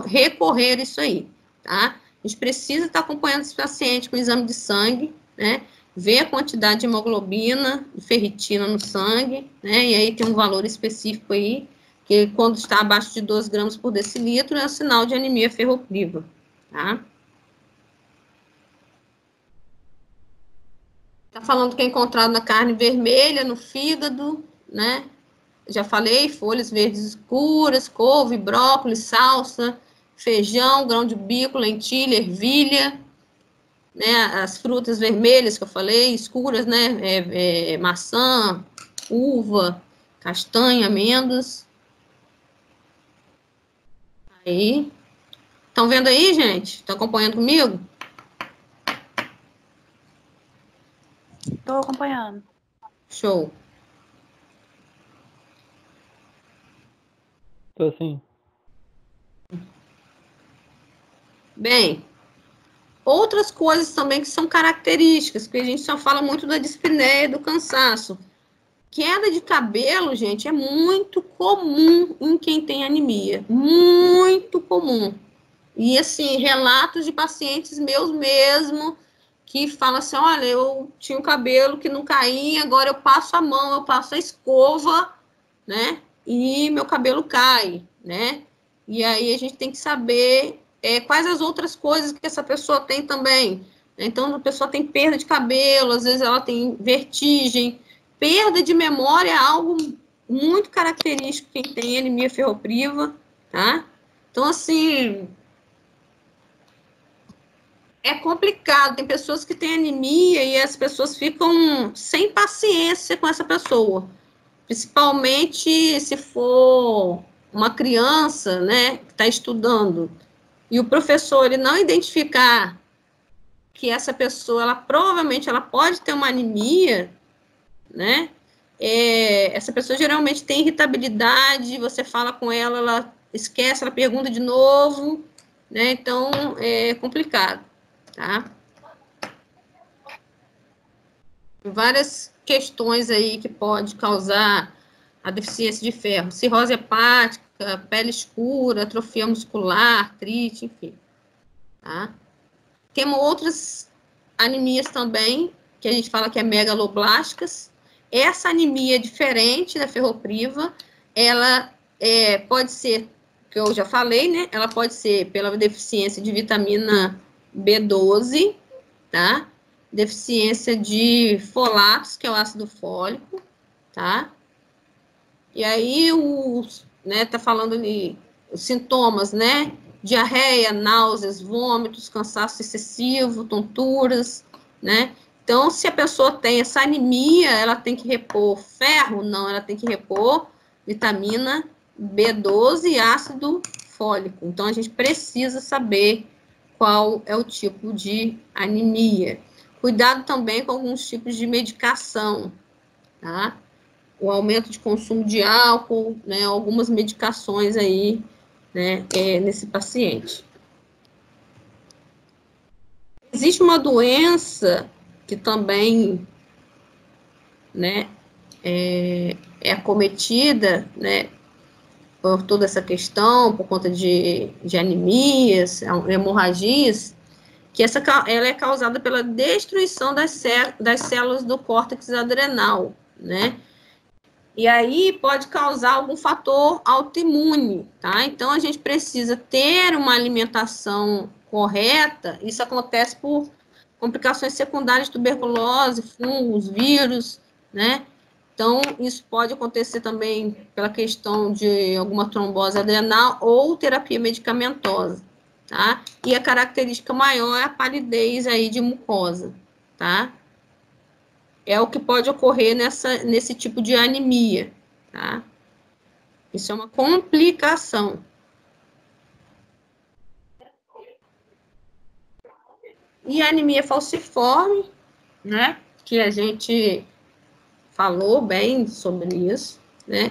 recorrer isso aí, tá? A gente precisa estar acompanhando esse paciente com exame de sangue, né, ver a quantidade de hemoglobina, de ferritina no sangue, né, e aí tem um valor específico aí, que quando está abaixo de 12 gramas por decilitro, é um sinal de anemia ferropriva, tá? Tá falando que é encontrado na carne vermelha, no fígado, né? Já falei, folhas verdes escuras, couve, brócolis, salsa, feijão, grão de bico, lentilha, ervilha, né? As frutas vermelhas que eu falei, escuras, né? Maçã, uva, castanha, amêndoas. Aí. Estão vendo aí, gente? Estão acompanhando comigo? Estou acompanhando. Show. Tô sim. Bem, outras coisas também que são características, porque a gente só fala muito da dispneia e do cansaço. Queda de cabelo, gente, é muito comum em quem tem anemia. Muito comum. E, assim, relatos de pacientes meus mesmo, que falam assim, olha, eu tinha um cabelo que não caía, agora eu passo a mão, eu passo a escova, né? E meu cabelo cai, né? E aí a gente tem que saber quais as outras coisas que essa pessoa tem também. Então, a pessoa tem perda de cabelo, às vezes ela tem vertigem. Perda de memória é algo muito característico quem tem anemia ferropriva, tá? Então, assim, é complicado. Tem pessoas que têm anemia e as pessoas ficam sem paciência com essa pessoa. Principalmente se for uma criança, né, que está estudando, e o professor ele não identificar que essa pessoa, ela provavelmente ela pode ter uma anemia, né? Essa pessoa geralmente tem irritabilidade, você fala com ela, ela esquece, ela pergunta de novo, né? Então, é complicado, tá? Várias questões aí que pode causar a deficiência de ferro. Cirrose hepática, pele escura, atrofia muscular, artrite, enfim. Tá? Temos outras anemias também que a gente fala que é megaloblásticas. Essa anemia é diferente da ferropriva, ela pode ser, que eu já falei, né? Ela pode ser pela deficiência de vitamina B12, tá? Deficiência de folatos, que é o ácido fólico, tá? E aí, tá falando ali, os sintomas, né? Diarreia, náuseas, vômitos, cansaço excessivo, tonturas, né? Então, se a pessoa tem essa anemia, ela tem que repor ferro? Não, ela tem que repor vitamina B12 e ácido fólico. Então, a gente precisa saber qual é o tipo de anemia. Cuidado também com alguns tipos de medicação, tá? O aumento de consumo de álcool, né? Algumas medicações aí, né? Nesse paciente. Existe uma doença que também, né, é acometida, né, por toda essa questão, por conta de anemias, hemorragias, que ela é causada pela destruição das células do córtex adrenal, né? E aí pode causar algum fator autoimune, tá? Então, a gente precisa ter uma alimentação correta. Isso acontece por complicações secundárias de tuberculose, fungos, vírus, né? Então, isso pode acontecer também pela questão de alguma trombose adrenal ou terapia medicamentosa, tá? E a característica maior é a palidez aí de mucosa, tá? É o que pode ocorrer nesse tipo de anemia, tá? Isso é uma complicação. E a anemia falciforme, né? Que a gente falou bem sobre isso, né?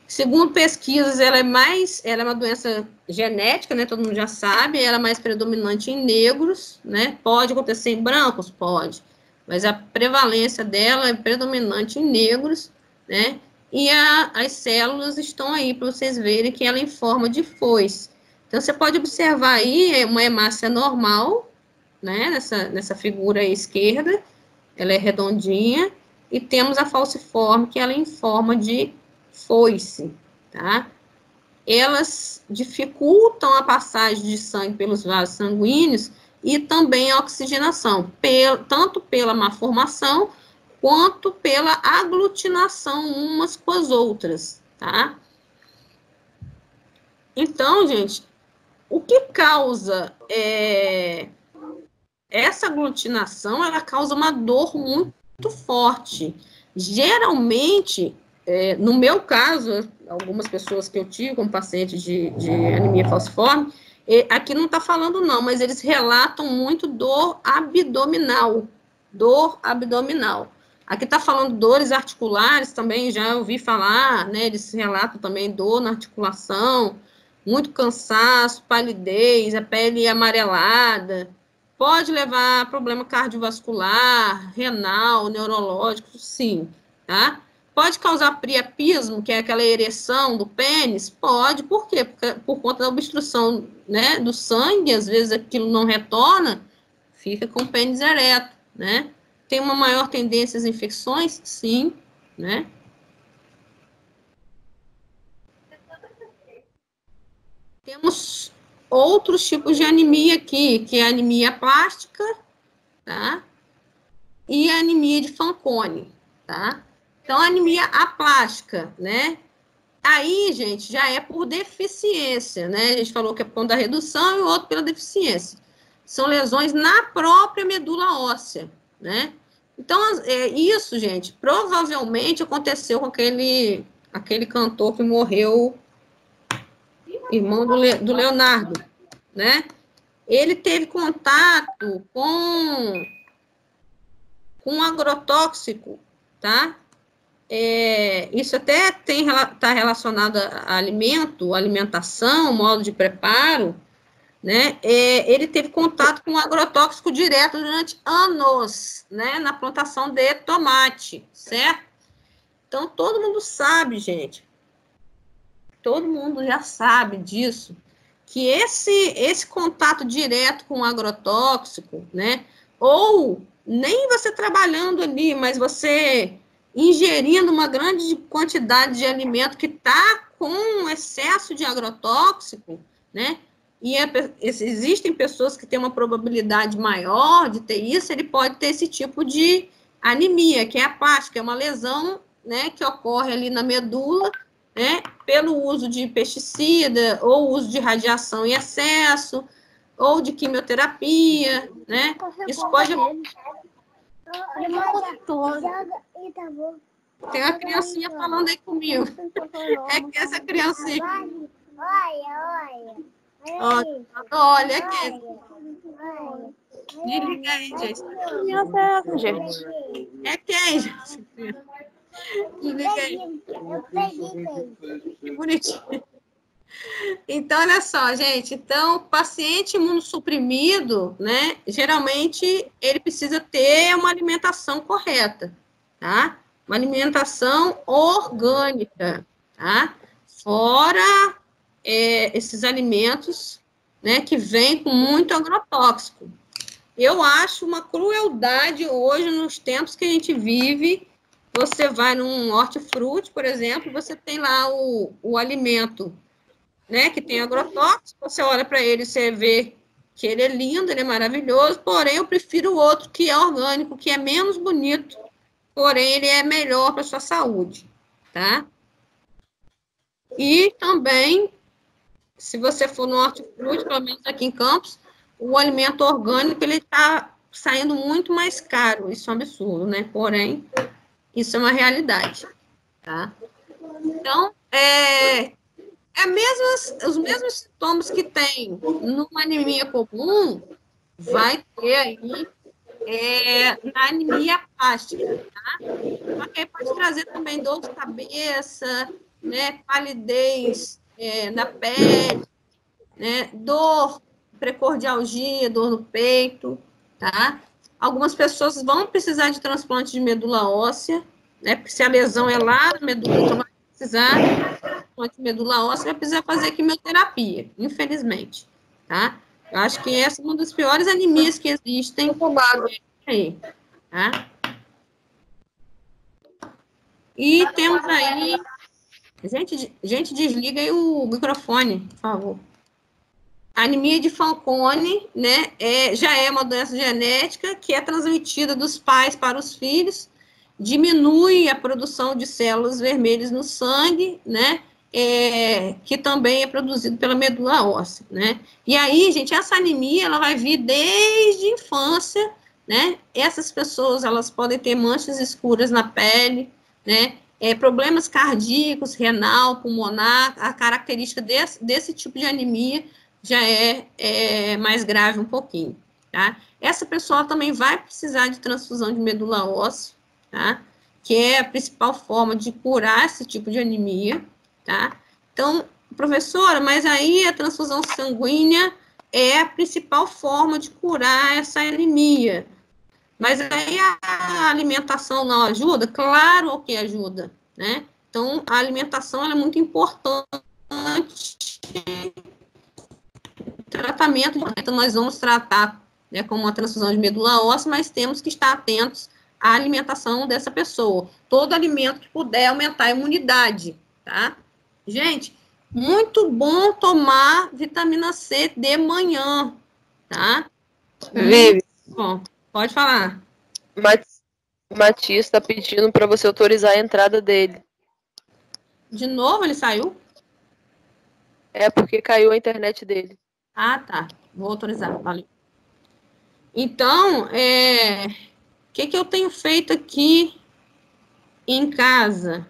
Segundo pesquisas, ela é uma doença genética, né? Todo mundo já sabe, ela é mais predominante em negros, né? Pode acontecer em brancos? Pode. Mas a prevalência dela é predominante em negros, né? E as células estão aí para vocês verem que ela é em forma de foice. Então, você pode observar aí uma hemácia normal, né? Nessa figura aí esquerda, ela é redondinha, e temos a falciforme, que ela é em forma de foice, tá? Elas dificultam a passagem de sangue pelos vasos sanguíneos e também a oxigenação, tanto pela má formação, quanto pela aglutinação umas com as outras, tá? Então, gente, o que causa essa aglutinação? Ela causa uma dor muito forte. Geralmente, no meu caso, algumas pessoas que eu tive como paciente de anemia falciforme, aqui não está falando não, mas eles relatam muito dor abdominal. Dor abdominal. Aqui está falando dores articulares também, já ouvi falar, né? Eles relatam também dor na articulação, muito cansaço, palidez, a pele amarelada. Pode levar a problema cardiovascular, renal, neurológico, sim, tá? Pode causar priapismo, que é aquela ereção do pênis? Pode, por quê? Por conta da obstrução, né, do sangue, às vezes aquilo não retorna, fica com o pênis ereto, né? Tem uma maior tendência às infecções? Sim, né? Temos outros tipos de anemia aqui, que é a anemia plástica, tá? E a anemia de Fanconi, tá? Então, a anemia aplástica, né? Aí, gente, já é por deficiência, né? A gente falou que é por conta da redução e o outro pela deficiência. São lesões na própria medula óssea, né? Então, isso, gente, provavelmente aconteceu com aquele cantor que morreu, irmão do Leonardo, né? Ele teve contato com um agrotóxico, tá? Isso até está relacionado a alimentação, modo de preparo, né? Ele teve contato com um agrotóxico direto durante anos, né? Na plantação de tomate, certo? Então, todo mundo sabe, gente, todo mundo já sabe disso, que esse contato direto com o agrotóxico, né? Ou nem você trabalhando ali, mas você ingerindo uma grande quantidade de alimento que está com excesso de agrotóxico, né? E existem pessoas que têm uma probabilidade maior de ter isso, ele pode ter esse tipo de anemia, que é apática, é uma lesão, né, que ocorre ali na medula, né, pelo uso de pesticida, ou uso de radiação em excesso, ou de quimioterapia, né? Isso pode... Tem uma criancinha falando aí comigo. É que essa criancinha... Olha aqui. Desliga aí, gente. É quem, gente? Desliga aí. Que bonitinho. Então, olha só, gente. Então, paciente imunossuprimido, né? Geralmente, ele precisa ter uma alimentação correta, tá? Uma alimentação orgânica, tá? Fora esses alimentos, né, que vêm com muito agrotóxico. Eu acho uma crueldade hoje, nos tempos que a gente vive. Você vai num hortifruti, por exemplo, você tem lá o alimento, né, que tem agrotóxico, você olha para ele, você vê que ele é lindo, ele é maravilhoso, porém eu prefiro o outro que é orgânico, que é menos bonito, porém ele é melhor para a sua saúde, tá? E também, se você for no hortifruti, pelo menos aqui em Campos, o alimento orgânico, ele está saindo muito mais caro, isso é um absurdo, né? Porém, isso é uma realidade, tá? Então, os mesmos sintomas que tem numa anemia comum, vai ter aí na anemia plástica, tá? Só que aí pode trazer também dor de cabeça, né, palidez na pele, né, dor, precordialgia, dor no peito, tá? Algumas pessoas vão precisar de transplante de medula óssea, né, porque se a lesão é lá na medula, então vai precisar de transplante de medula óssea, vai precisar fazer quimioterapia, infelizmente, tá? Eu acho que essa é uma das piores anemias que existem aí, tá? E temos aí... Gente, desliga aí o microfone, por favor. A anemia de Fanconi, né, já é uma doença genética que é transmitida dos pais para os filhos, diminui a produção de células vermelhas no sangue, né, que também é produzido pela medula óssea, né. E aí, gente, essa anemia, ela vai vir desde a infância, né, essas pessoas, elas podem ter manchas escuras na pele, né, problemas cardíacos, renal, pulmonar. A característica desse tipo de anemia já é mais grave um pouquinho, tá? Essa pessoa também vai precisar de transfusão de medula óssea, tá? Que é a principal forma de curar esse tipo de anemia, tá? Então, professora, mas aí a transfusão sanguínea é a principal forma de curar essa anemia. Mas aí a alimentação não ajuda? Claro que ajuda, né? Então, a alimentação é muito importante. Tratamento, então nós vamos tratar, né, como uma transfusão de medula óssea, mas temos que estar atentos à alimentação dessa pessoa. Todo alimento que puder aumentar a imunidade, tá? Gente, muito bom tomar vitamina C de manhã, tá? Vivi, Bom, pode falar. Matias está pedindo para você autorizar a entrada dele. De novo ele saiu? É porque caiu a internet dele. Ah, tá. Vou autorizar, valeu. Então, o que eu tenho feito aqui em casa?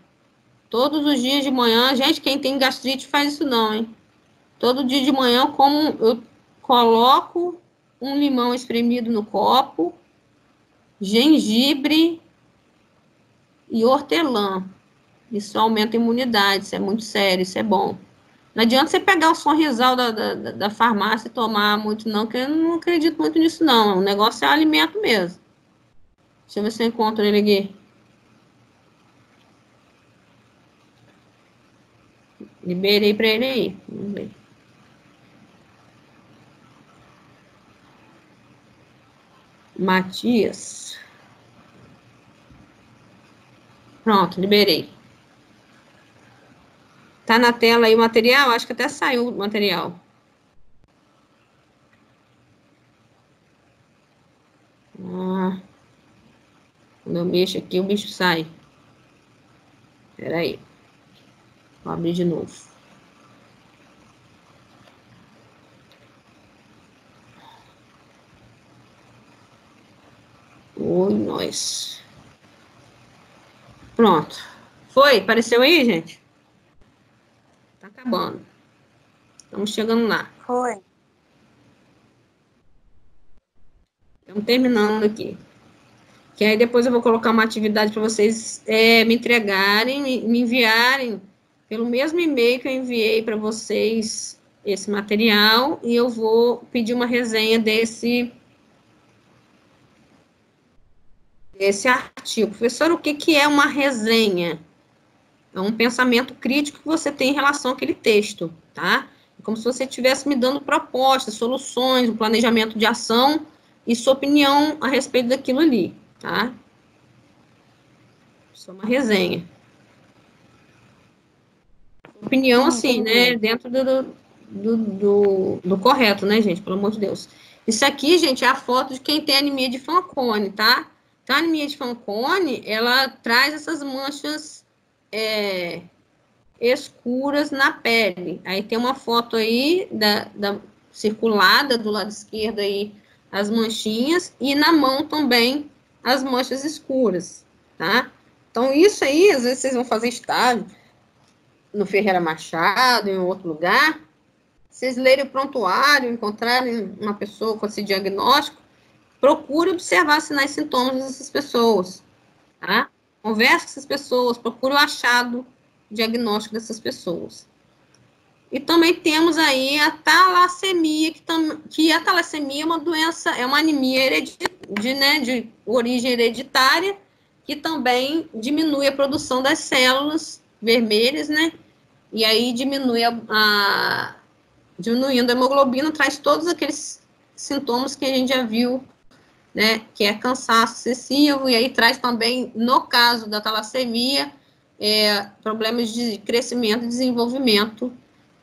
Todos os dias de manhã, gente, quem tem gastrite faz isso não, hein? Todo dia de manhã, eu coloco um limão espremido no copo, gengibre e hortelã. Isso aumenta a imunidade, isso é muito sério, isso é bom. Não adianta você pegar o Sonrisal da farmácia e tomar muito, não, que eu não acredito muito nisso, não. O negócio é alimento mesmo. Deixa eu ver se eu encontro ele aqui. Liberei para ele aí. Vamos ver. Matias. Pronto, liberei. Tá na tela aí o material? Acho que até saiu o material. Quando eu mexo aqui, o bicho sai. Espera aí. Vou abrir de novo. Oi, nós. Pronto. Foi? Apareceu aí, gente? Tá acabando. Estamos chegando lá. Foi. Estamos terminando aqui. Que aí depois eu vou colocar uma atividade para vocês me entregarem, me enviarem pelo mesmo e-mail que eu enviei para vocês esse material, e eu vou pedir uma resenha desse artigo. Professor, o que é uma resenha? É um pensamento crítico que você tem em relação àquele texto, tá? É como se você estivesse me dando propostas, soluções, um planejamento de ação e sua opinião a respeito daquilo ali, tá? Isso é uma resenha. Opinião, assim, né? Dentro do correto, né, gente? Pelo amor de Deus. Isso aqui, gente, é a foto de quem tem anemia de Fanconi, tá? Então, a anemia de Fanconi, ela traz essas manchas escuras na pele. Aí tem uma foto aí da circulada do lado esquerdo aí, as manchinhas, e na mão também as manchas escuras, tá? Então, isso aí, às vezes vocês vão fazer estágio no Ferreira Machado, em outro lugar, vocês lerem o prontuário, encontrarem uma pessoa com esse diagnóstico, procure observar sinais e sintomas dessas pessoas, tá? Converse com essas pessoas, procure o achado diagnóstico dessas pessoas. E também temos aí a talassemia, que a talassemia é uma doença, é uma anemia de origem hereditária, que também diminui a produção das células vermelhas, né? E aí diminuindo a hemoglobina, traz todos aqueles sintomas que a gente já viu, né? Que é cansaço excessivo, e aí traz também, no caso da talassemia, problemas de crescimento e desenvolvimento,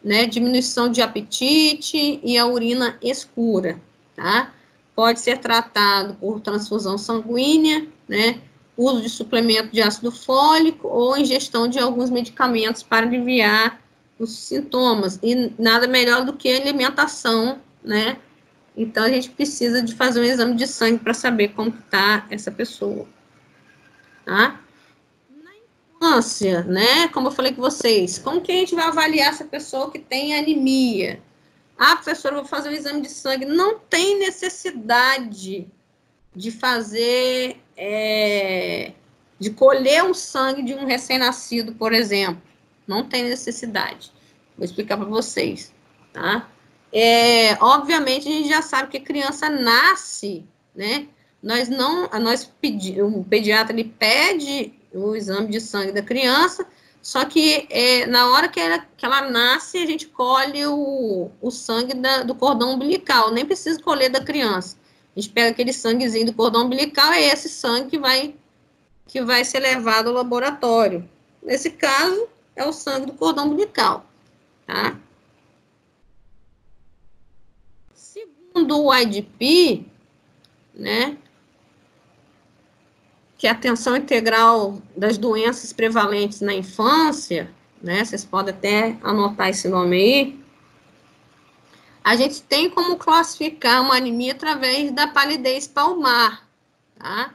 né? Diminuição de apetite e a urina escura, tá? Pode ser tratado por transfusão sanguínea, né? Uso de suplemento de ácido fólico ou ingestão de alguns medicamentos para aliviar os sintomas. E nada melhor do que a alimentação, né? Então, a gente precisa de fazer um exame de sangue para saber como está essa pessoa, tá? Na infância, né? Como eu falei com vocês, como que a gente vai avaliar essa pessoa que tem anemia? Ah, professora, eu vou fazer um exame de sangue. Não tem necessidade de fazer, de colher um sangue de um recém-nascido, por exemplo. Não tem necessidade. Vou explicar para vocês, tá? Obviamente, a gente já sabe que a criança nasce, né? O pediatra, ele pede o exame de sangue da criança, só que na hora que ela nasce, a gente colhe o sangue do cordão umbilical, nem precisa colher da criança. A gente pega aquele sanguezinho do cordão umbilical, é esse sangue que vai ser levado ao laboratório. Nesse caso, é o sangue do cordão umbilical, tá? Segundo o IDP, né, que é a atenção integral das doenças prevalentes na infância, né, vocês podem até anotar esse nome aí, a gente tem como classificar uma anemia através da palidez palmar, tá?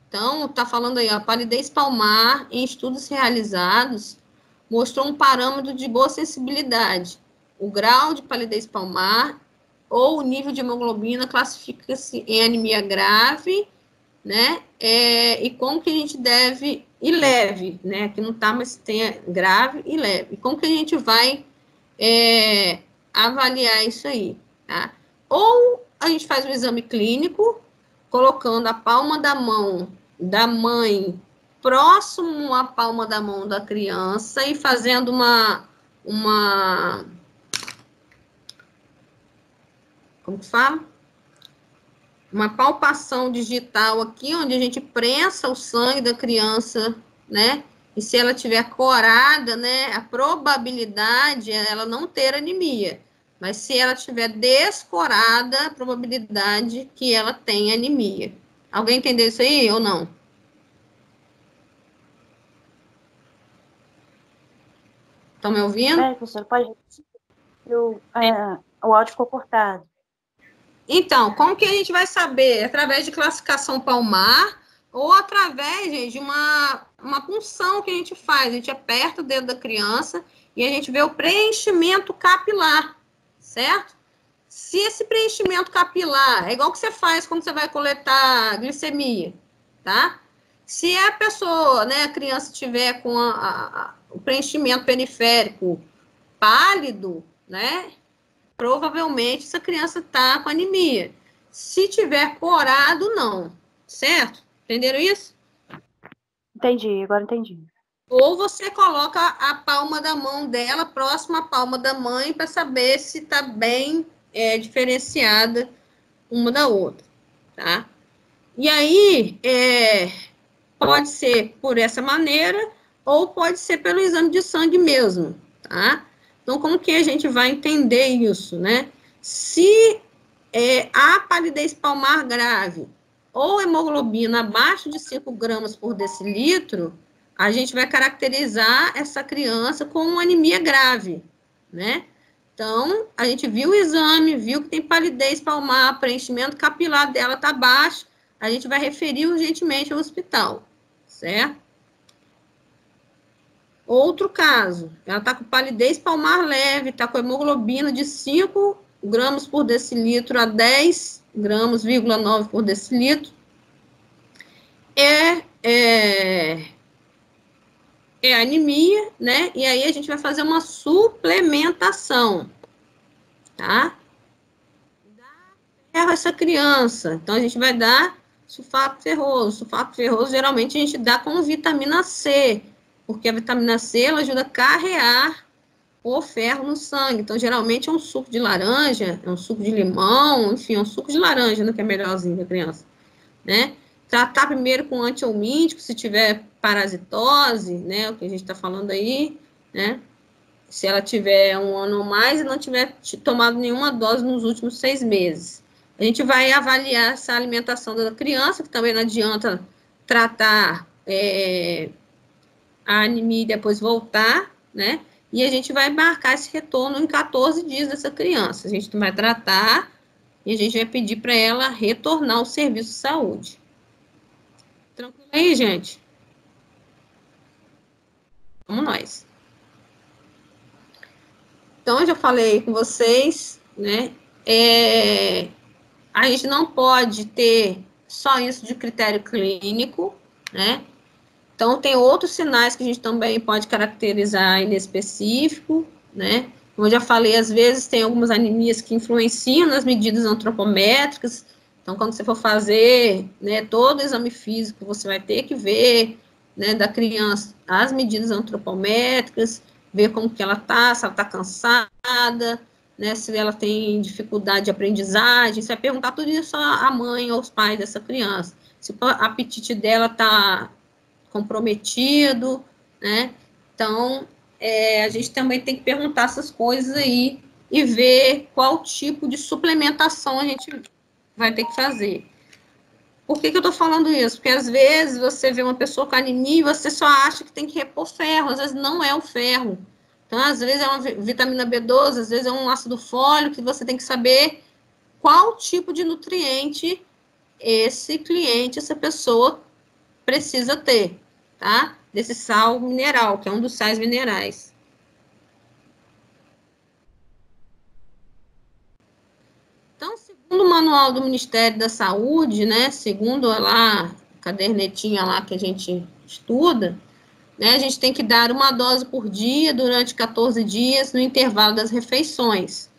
Então, tá falando aí, a palidez palmar, em estudos realizados, mostrou um parâmetro de boa sensibilidade. O grau de palidez palmar ou o nível de hemoglobina classifica-se em anemia grave, né? E como que a gente deve, e leve, né? Aqui não tá, mas tem grave e leve. E como que a gente vai avaliar isso aí, tá? Ou a gente faz um exame clínico, colocando a palma da mão da mãe próximo à palma da mão da criança e fazendo como que fala? uma palpação digital aqui, onde a gente prensa o sangue da criança, né? E se ela tiver corada, né, a probabilidade é ela não ter anemia. Mas se ela tiver descorada, a probabilidade que ela tenha anemia. Alguém entendeu isso aí ou não? Estão me ouvindo? Professor, pode... O áudio ficou cortado. Então, como que a gente vai saber? Através de classificação palmar ou através, gente, de uma punção que a gente faz. A gente aperta o dedo da criança e a gente vê o preenchimento capilar, certo? Se esse preenchimento capilar é igual que você faz quando você vai coletar glicemia, tá? Se a pessoa, né, a criança tiver com o preenchimento periférico pálido, né, provavelmente essa criança está com anemia. Se tiver corado, não, certo? Entenderam isso? Entendi, agora entendi. Ou você coloca a palma da mão dela próxima à palma da mãe para saber se está bem diferenciada uma da outra, tá? E aí, pode ser por essa maneira ou pode ser pelo exame de sangue mesmo, tá? Então, como que a gente vai entender isso, né? Se há palidez palmar grave ou hemoglobina abaixo de 5 gramas por decilitro, a gente vai caracterizar essa criança com uma anemia grave, né? Então, a gente viu o exame, viu que tem palidez palmar, preenchimento capilar dela está baixo, a gente vai referir urgentemente ao hospital, certo? Outro caso, ela está com palidez palmar leve, está com hemoglobina de 5 gramas por decilitro a 10 gramas,9 por decilitro. É anemia, né? E aí a gente vai fazer uma suplementação, tá? Dá ferro a essa criança. Então, a gente vai dar sulfato ferroso. Sulfato ferroso, geralmente, a gente dá com vitamina C, porque a vitamina C, ela ajuda a carrear o ferro no sangue. Então, geralmente, é um suco de laranja, é um suco de limão, enfim, é um suco de laranja, né, que é melhorzinho da criança, né? Tratar primeiro com antihelmíntico, se tiver parasitose, né, o que a gente está falando aí, né? Se ela tiver 1 ano ou mais e não tiver tomado nenhuma dose nos últimos 6 meses. A gente vai avaliar essa alimentação da criança, que também não adianta tratar a anemia e depois voltar, né? E a gente vai marcar esse retorno em 14 dias dessa criança. A gente vai tratar e a gente vai pedir para ela retornar ao serviço de saúde. Tranquilo aí, gente? Vamos nós. Então, eu já falei com vocês, né? A gente não pode ter só isso de critério clínico, né? Então, tem outros sinais que a gente também pode caracterizar inespecífico, né? Como eu já falei, às vezes tem algumas anemias que influenciam nas medidas antropométricas. Então, quando você for fazer, né, todo o exame físico, você vai ter que ver, né, da criança as medidas antropométricas, ver como que ela está, se ela está cansada, né, se ela tem dificuldade de aprendizagem. Você vai perguntar tudo isso à mãe ou aos pais dessa criança. Se o apetite dela está comprometido, né? Então, a gente também tem que perguntar essas coisas aí e ver qual tipo de suplementação a gente vai ter que fazer. Por que eu tô falando isso? Porque às vezes você vê uma pessoa com anemia e você só acha que tem que repor ferro, às vezes não é o ferro. Então, às vezes é uma vitamina B12, às vezes é um ácido fólico, que você tem que saber qual tipo de nutriente esse cliente, essa pessoa precisa ter, tá? Desse sal mineral, que é um dos sais minerais. Então, segundo o manual do Ministério da Saúde, né, segundo lá, a cadernetinha lá que a gente estuda, né, a gente tem que dar uma dose por dia durante 14 dias no intervalo das refeições.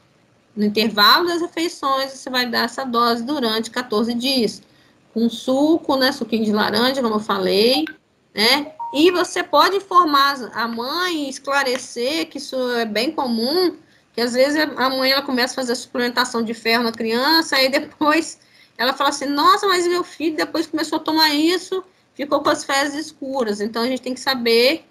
No intervalo das refeições, você vai dar essa dose durante 14 dias. Com suco, né, suquinho de laranja, como eu falei, né, e você pode informar a mãe, esclarecer que isso é bem comum, que às vezes a mãe ela começa a fazer a suplementação de ferro na criança, aí depois ela fala assim, nossa, mas meu filho depois começou a tomar isso, ficou com as fezes escuras. Então, a gente tem que saber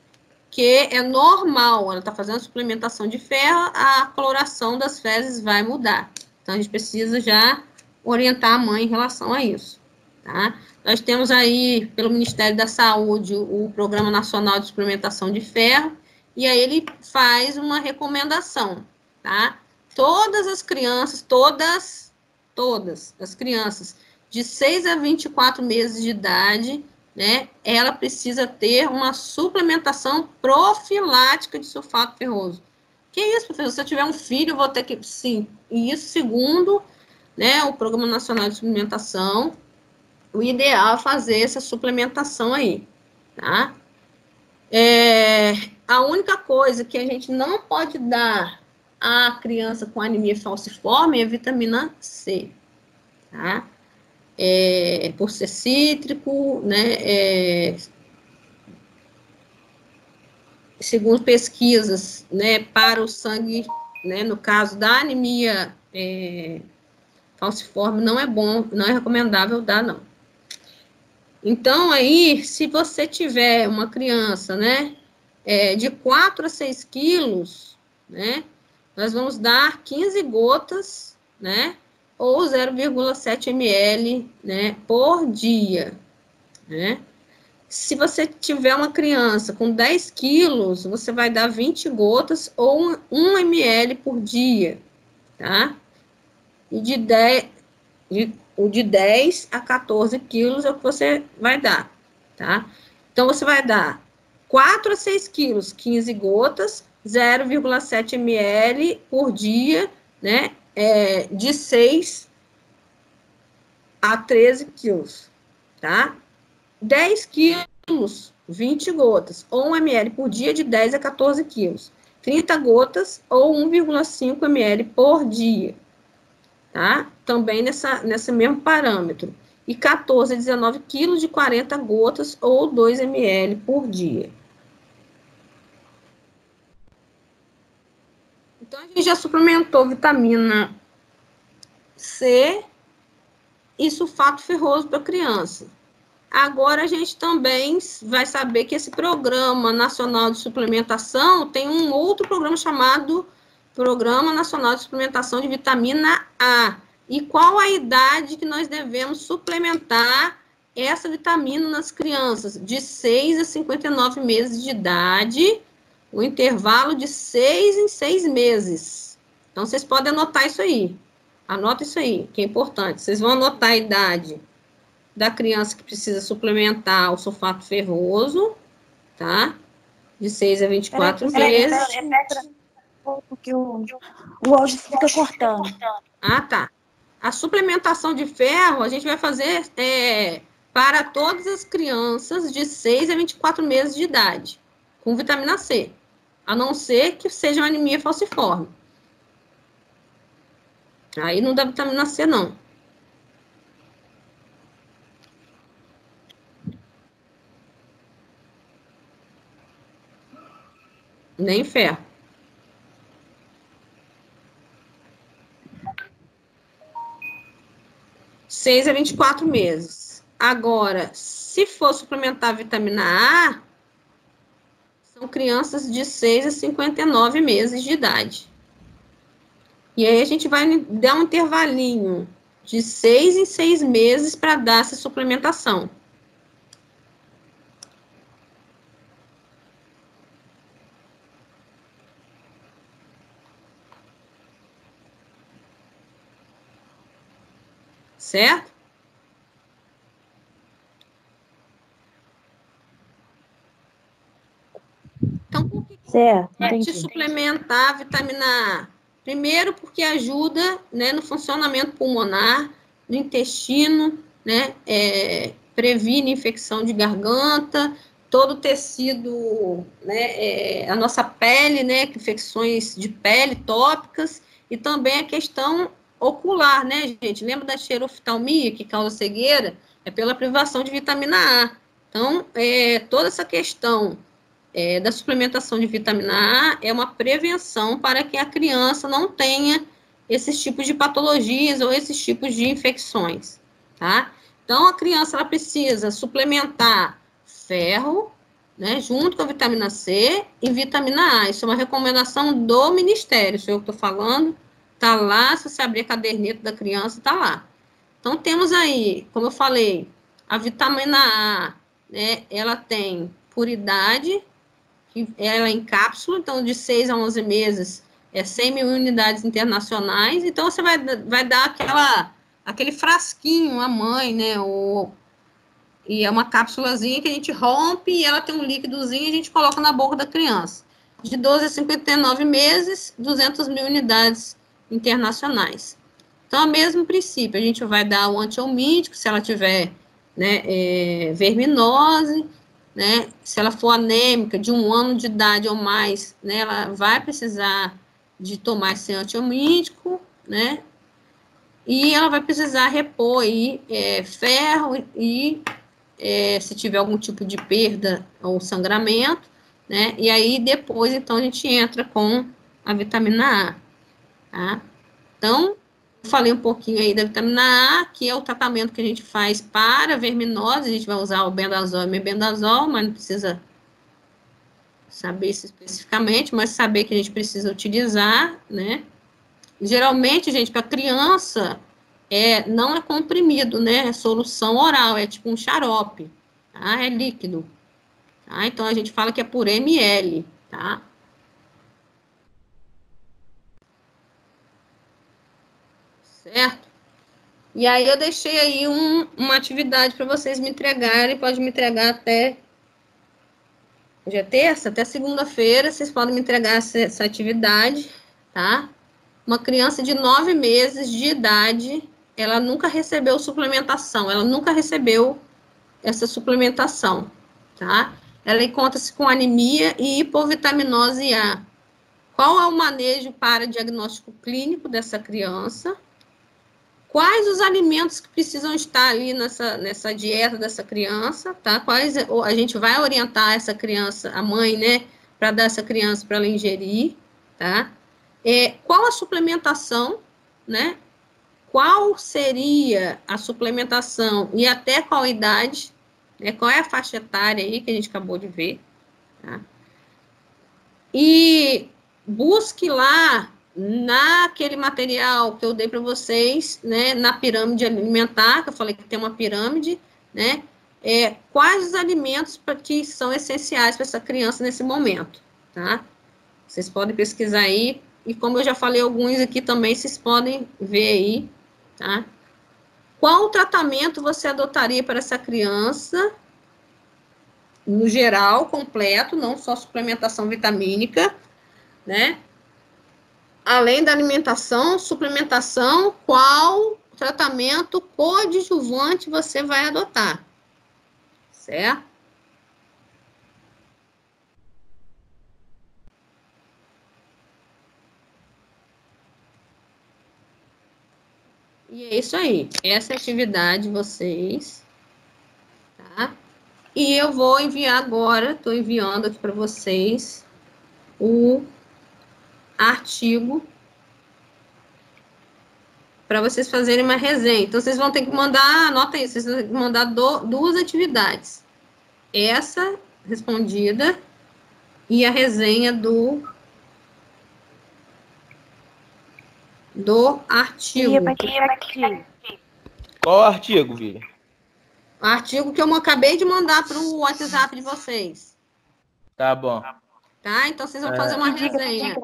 que é normal, ela está fazendo suplementação de ferro, a coloração das fezes vai mudar. Então, a gente precisa já orientar a mãe em relação a isso, tá? Nós temos aí, pelo Ministério da Saúde, o Programa Nacional de Suplementação de Ferro, e aí ele faz uma recomendação, tá? Todas as crianças, todas as crianças de 6 a 24 meses de idade, né, ela precisa ter uma suplementação profilática de sulfato ferroso. Que isso, professor? Se eu tiver um filho, eu vou ter que... Sim, e isso segundo, né, o Programa Nacional de Suplementação, o ideal é fazer essa suplementação aí, tá? A única coisa que a gente não pode dar à criança com anemia falciforme é vitamina C, tá? Por ser cítrico, né, segundo pesquisas, né, para o sangue, né, no caso da anemia falciforme, não é bom, não é recomendável dar, não. Então, aí, se você tiver uma criança, né, de 4 a 6 quilos, né, nós vamos dar 15 gotas, né, ou 0,7 ml, né, por dia, né. Se você tiver uma criança com 10 quilos, você vai dar 20 gotas ou 1 ml por dia, tá? E de 10 a 14 quilos é o que você vai dar, tá? Então, você vai dar 4 a 6 quilos, 15 gotas, 0,7 ml por dia, né? De 6 a 13 quilos, tá? 10 quilos, 20 gotas, ou 1 ml por dia, de 10 a 14 quilos. 30 gotas, ou 1,5 ml por dia, tá? Também nesse mesmo parâmetro. E 14 a 19 quilos, de 40 gotas, ou 2 ml por dia. Então, a gente já suplementou vitamina C e sulfato ferroso para criança. Agora, a gente também vai saber que esse Programa Nacional de Suplementação tem um outro programa chamado Programa Nacional de Suplementação de Vitamina A. E qual a idade que nós devemos suplementar essa vitamina nas crianças? De 6 a 59 meses de idade, o intervalo de 6 em 6 meses. Então, vocês podem anotar isso aí. Anota isso aí, que é importante. Vocês vão anotar a idade da criança que precisa suplementar o sulfato ferroso, tá? De 6 a 24 meses. Porque o áudio fica cortando. Ah, tá. A suplementação de ferro, a gente vai fazer para todas as crianças de 6 a 24 meses de idade, com vitamina C, a não ser que seja uma anemia falciforme. Aí não dá vitamina C, não. Nem ferro. Seis a 24 meses. Agora, se for suplementar vitamina A, são crianças de 6 a 59 meses de idade. E aí a gente vai dar um intervalinho de 6 em 6 meses para dar essa suplementação. Certo? Então, por que a gente suplementar a vitamina A? Primeiro, porque ajuda, né, no funcionamento pulmonar, no intestino, né, previne infecção de garganta, todo o tecido, né, a nossa pele, né, infecções de pele tópicas, e também a questão ocular, né, gente? Lembra da xeroftalmia, que causa cegueira? É pela privação de vitamina A. Então, toda essa questão da suplementação de vitamina A é uma prevenção para que a criança não tenha esses tipos de patologias ou esses tipos de infecções, tá? Então, a criança ela precisa suplementar ferro, né, junto com a vitamina C e vitamina A. Isso é uma recomendação do Ministério, isso é o que eu estou falando. Está lá, se você abrir a caderneta da criança, está lá. Então, temos aí, como eu falei, a vitamina A, né, ela tem por idade, ela é em cápsula, então de 6 a 11 meses é 100 mil unidades internacionais, então você vai dar aquele frasquinho, a mãe, né, e é uma cápsulazinha que a gente rompe e ela tem um líquidozinho e a gente coloca na boca da criança. De 12 a 59 meses, 200 mil unidades internacionais. Então, é o mesmo princípio, a gente vai dar o antiomítico, se ela tiver, né, verminose, né, se ela for anêmica, de 1 ano de idade ou mais, né, ela vai precisar de tomar esse antiomítico, né, e ela vai precisar repor aí, ferro e se tiver algum tipo de perda ou sangramento, né, e aí depois, então, a gente entra com a vitamina A, tá? Então, eu falei um pouquinho aí da vitamina A, que é o tratamento que a gente faz para verminose, a gente vai usar o bendazol e mebendazol, mas não precisa saber isso especificamente, mas saber que a gente precisa utilizar, né? Geralmente, gente, para criança, não é comprimido, né? É solução oral, é tipo um xarope, tá? É líquido, tá? Então, a gente fala que é por ml, tá? Certo? E aí, eu deixei aí uma atividade para vocês me entregarem, pode me entregar até... Hoje é terça, até segunda-feira, vocês podem me entregar essa atividade, tá? Uma criança de 9 meses de idade, ela nunca recebeu suplementação, ela nunca recebeu essa suplementação, tá? Ela encontra-se com anemia e hipovitaminose A. Qual é o manejo para diagnóstico clínico dessa criança? Quais os alimentos que precisam estar ali nessa dieta dessa criança, tá? Quais a gente vai orientar essa criança, a mãe, né, para dar essa criança para ela ingerir, tá? Qual a suplementação, né? Qual seria a suplementação e até qual idade, né? Qual é a faixa etária aí que a gente acabou de ver, tá? E busque lá naquele material que eu dei para vocês, né, na pirâmide alimentar, que eu falei que tem uma pirâmide, né, quais os alimentos que são essenciais para essa criança nesse momento, tá? Vocês podem pesquisar aí, e como eu já falei alguns aqui também, vocês podem ver aí, tá? Qual tratamento você adotaria para essa criança, no geral, completo, não só suplementação vitamínica, né? Além da alimentação, suplementação, qual tratamento coadjuvante você vai adotar, certo? E é isso aí, essa é a atividade de vocês, tá? E eu vou enviar agora, estou enviando aqui para vocês o artigo para vocês fazerem uma resenha. Então, vocês vão ter que mandar, anota aí, vocês vão ter que mandar duas atividades. Essa respondida e a resenha do artigo. Qual artigo, Vi? O artigo que eu acabei de mandar para o WhatsApp de vocês. Tá bom. Tá? Então, vocês vão fazer uma resenha.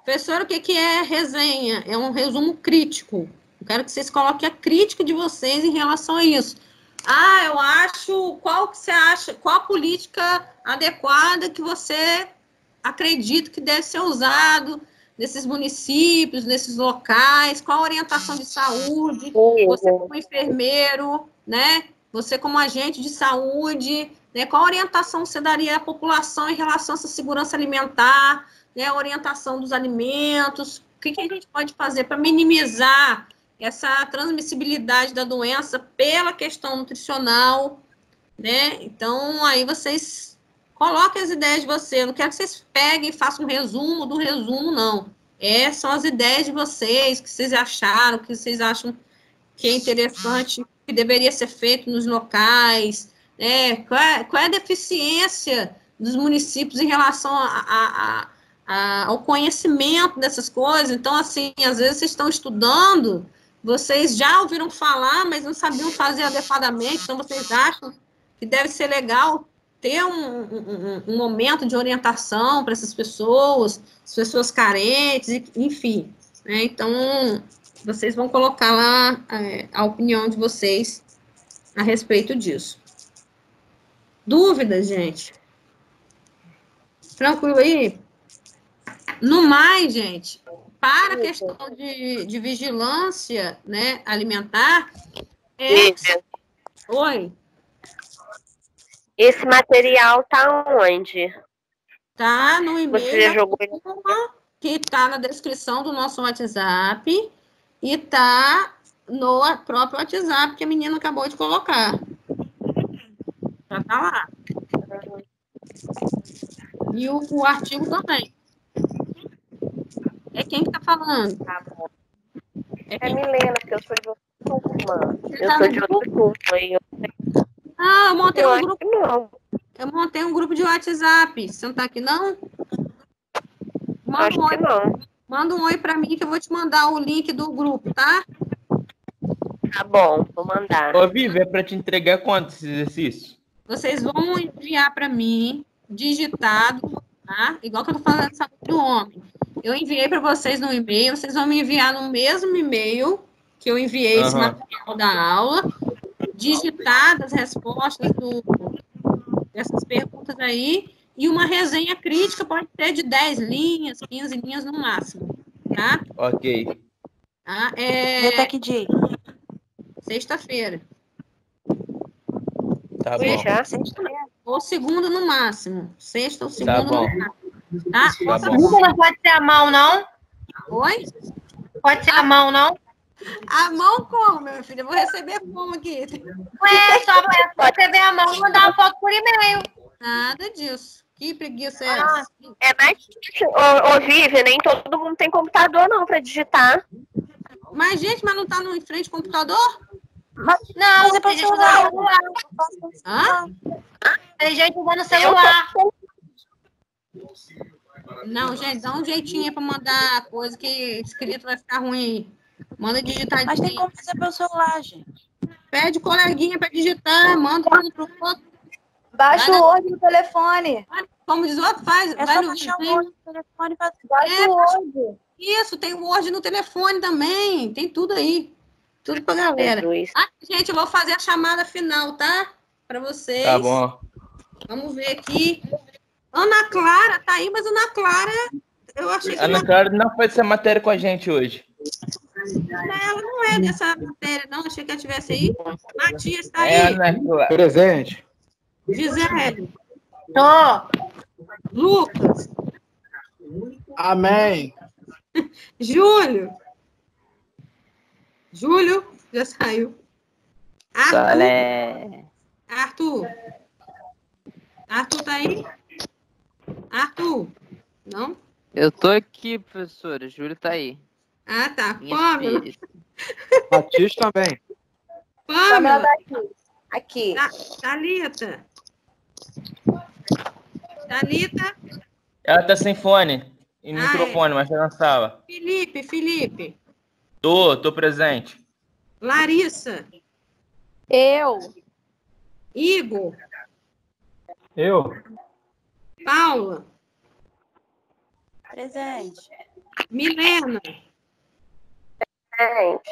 Professor, o que é resenha? É um resumo crítico. Eu quero que vocês coloquem a crítica de vocês em relação a isso. Eu acho... Qual que você acha? Qual a política adequada que você acredita que deve ser usado nesses municípios, nesses locais? Qual a orientação de saúde? Você como enfermeiro, né? Você como agente de saúde, né? Qual a orientação você daria à população em relação a essa segurança alimentar, né? A orientação dos alimentos? O que a gente pode fazer para minimizar essa transmissibilidade da doença pela questão nutricional, né? Então, aí vocês coloquem as ideias de vocês. Eu não quero que vocês peguem e façam um resumo do resumo, não. São as ideias de vocês, que vocês acharam, que vocês acham que é interessante que deveria ser feito nos locais, né? Qual é a deficiência dos municípios em relação ao conhecimento dessas coisas. Então, assim, às vezes vocês estão estudando, vocês já ouviram falar, mas não sabiam fazer adequadamente, então vocês acham que deve ser legal ter um momento de orientação para essas pessoas, as pessoas carentes, enfim. Né? Então, vocês vão colocar lá a opinião de vocês a respeito disso. Dúvidas, gente? Tranquilo aí? No mais, gente, para a questão de vigilância, né, alimentar... Oi? Esse material tá onde? Tá no e-mail Você já jogou que está na descrição do nosso WhatsApp e tá no próprio WhatsApp que a menina acabou de colocar. Já tá lá. E o artigo também. É quem que tá falando? Tá bom. É Milena, porque eu sou de outra turma. Eu tá sou no de outra turma. Ah, eu montei um grupo. Não. Eu montei um grupo de WhatsApp. Você não tá aqui, não? Acho que não. Manda um oi pra mim que eu vou te mandar o link do grupo, tá? Tá bom, vou mandar. Ô, Vivi, é pra te entregar quanto esse exercício? Vocês vão enviar para mim, digitado, tá? Igual que eu tô falando de saúde do homem. Eu enviei para vocês no e-mail, vocês vão me enviar no mesmo e-mail que eu enviei esse material da aula, digitadas as respostas dessas perguntas aí, e uma resenha crítica pode ter de 10 linhas, 15 linhas no máximo, tá? Ok. Tá? Até que dia? Sexta-feira. Tá bom. Ou segunda no máximo. Sexta ou Tá segunda bom. no máximo. Tá? Tá bom. Não pode ser a mão, não? Oi? Pode ser a mão, não? A mão como, meu filho? Eu vou receber como aqui? Ué, só você ver a mão e mandar uma foto por e-mail. Nada disso. Que preguiça é essa? É mais difícil. Ô, Vivi, nem todo mundo tem computador, não, para digitar. Mas, gente, mas não tá em frente ao computador? Não, você pode usar o celular. Hã? Tem gente usando celular. Não, gente, dá um jeitinho aí pra mandar coisa que escrito vai ficar ruim aí. Manda digitar. Mas tem como fazer pelo celular, gente. Pede coleguinha pra digitar, manda um pro outro. Baixa o Word no telefone. Como diz o outro, faz. É vai só no baixar o Word no telefone e fazer. Baixa o Word. Isso, tem o Word no telefone também. Tem tudo aí. Tudo pra galera. Ah, gente, eu vou fazer a chamada final, tá? Pra vocês. Tá bom. Vamos ver aqui. Ana Clara tá aí, mas Ana Clara, eu achei que... Ana Clara não foi essa matéria com a gente hoje. Ela não é dessa matéria, não. Achei que ela estivesse aí. Matias tá aí. É, Ana Clara. Presente. Gisele. Tô. Lucas. Amém. Júlio. Júlio, já saiu. Arthur. Arthur tá aí? Arthur. Não? Eu tô aqui, professora. Júlio tá aí. Ah, tá. Minha Pâmela. filha. Matias também. Pâmela. Aqui. Thalita. Thalita. Ela tá sem fone e microfone, mas tá na sala. Felipe. Tô presente. Larissa. Eu. Igor. Eu. Paula. Presente. Milena. Presente.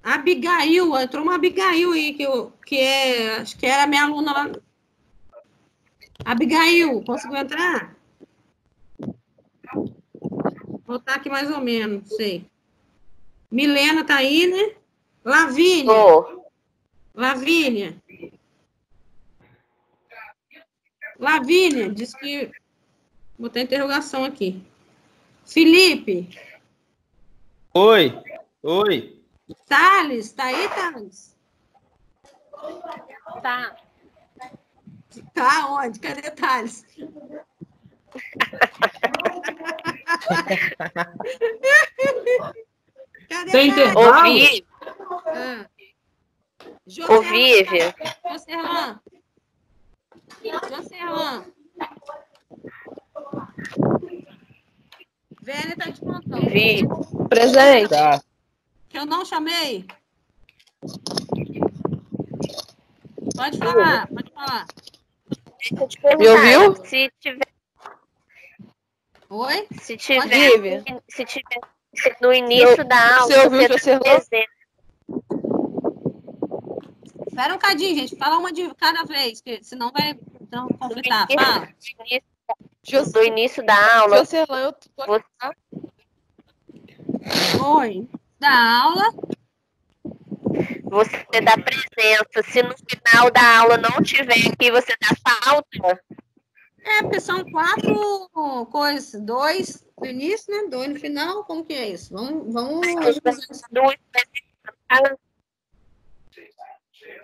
Abigail. Entrou uma Abigail aí, acho que era minha aluna lá. Abigail, conseguiu entrar? Vou botar aqui mais ou menos, não sei. Milena tá aí, né? Lavínia. Lavínia, disse que... Vou botar interrogação aqui. Felipe. Oi. Thales, tá aí, Thales? Tá. Tá onde? Cadê Thales? Cadê Tem Thales? intervalo? Ah. Vivian. Joserlan. Vênia tá de plantão. Presente. Tá. Que eu não chamei. Pode falar. Deixa eu te perguntar. Me ouviu? Se tiver. Oi? Se tiver no início da aula, você ouviu, tá Joserlan? presente. Espera um cadinho, gente. Fala uma de cada vez, que senão vai conflitar. Fala. Do início da aula. Joserlan, eu tô aqui, tá? Oi. Da aula. Você dá presença. Se no final da aula não tiver aqui, você dá falta. Porque são 4 coisas. 2 no início, né? 2 no final. Como que é isso? Vamos...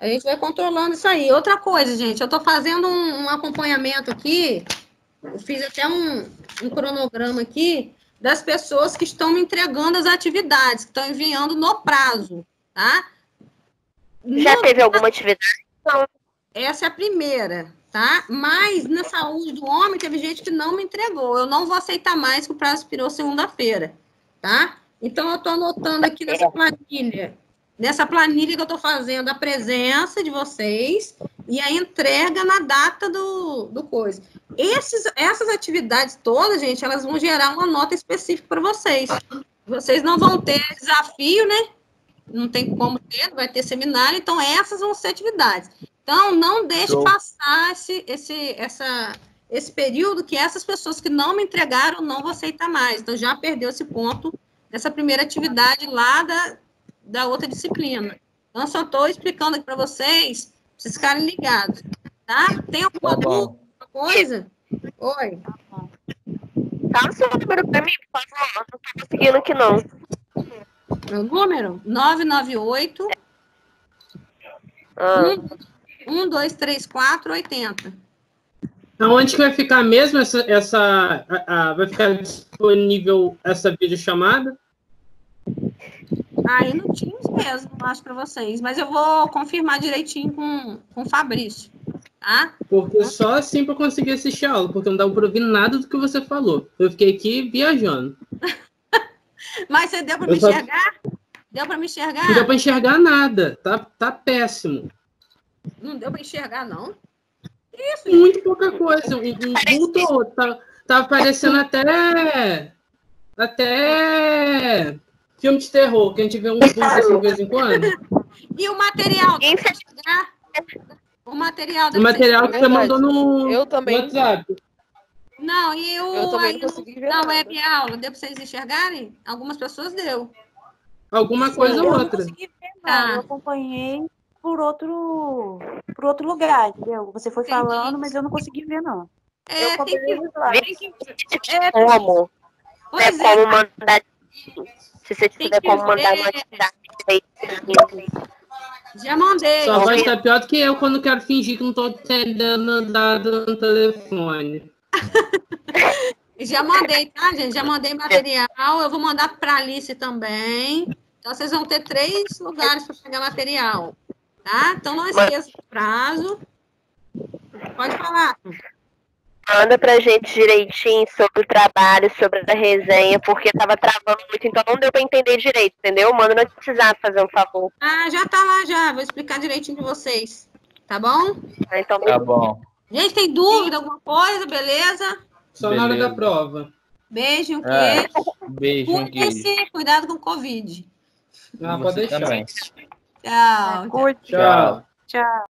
A gente vai controlando isso aí. Outra coisa, gente. Eu tô fazendo um acompanhamento aqui. Eu fiz até um cronograma aqui das pessoas que estão me entregando as atividades, que estão enviando no prazo, tá? Já teve alguma atividade? Não. Essa é a primeira, tá? Mas na saúde do homem teve gente que não me entregou. Eu não vou aceitar mais que o prazo expirou segunda-feira, tá? Então eu tô anotando aqui nessa planilha que eu tô fazendo a presença de vocês e a entrega na data do coisa. Essas atividades todas, gente, elas vão gerar uma nota específica para vocês. Vocês não vão ter desafio, né? Não tem como ter, não vai ter seminário, então essas vão ser atividades. Então, não deixe passar esse período que essas pessoas que não me entregaram não vão aceitar mais. Então, já perdeu esse ponto dessa primeira atividade lá da outra disciplina. Então, só estou explicando aqui para vocês ficarem ligados, tá? Tem alguma dúvida, coisa? Oi? Fala o seu número para mim, por favor. Não estou conseguindo aqui, não. Meu número? 998 1234 80. Aonde que vai ficar mesmo vai ficar disponível essa videochamada? Aí no Teams mesmo, acho para vocês. Mas eu vou confirmar direitinho com o Fabrício, tá? Porque só assim para conseguir assistir a aula, porque não dá para ouvir nada do que você falou. Eu fiquei aqui viajando. Mas você deu para me enxergar? Deu para me enxergar? Não deu para enxergar nada. Tá péssimo. Não deu para enxergar, não? Isso, muito pouca coisa. Um culto ou outro. Tá aparecendo até filme de terror, que a gente vê uns vultos assim de vez em quando. E o material? O material que você mandou no WhatsApp. Não, e eu também não consegui ver na nada. web aula, deu para vocês enxergarem? Algumas pessoas deu. Alguma coisa ou outra. Eu não consegui ver, não. Eu acompanhei por outro lugar, entendeu? Você foi falando, mas eu não consegui ver, não. Como? Pois como mandar. Se você tiver como mandar uma atividade. Já mandei. Só vai estar pior do que eu quando quero fingir que não estou atendendo dado no telefone. Já mandei, tá, gente? Já mandei material. Eu vou mandar para a Alice também. Então, vocês vão ter 3 lugares para pegar material. Tá? Então, não esqueça do prazo. Pode falar. Manda pra gente direitinho sobre o trabalho, sobre a resenha, porque tava travando muito, então não deu pra entender direito, entendeu? Manda no WhatsApp, fazer um favor. Já tá lá, já. Vou explicar direitinho pra vocês. Tá bom? Então, tá bom. Gente, tem dúvida, alguma coisa? Beleza? Só na hora da prova. Beijo, um queijo. Beijo, um queijo. Cuidado com o Covid. Pode deixar. Também. Tchau. Tchau. Tchau.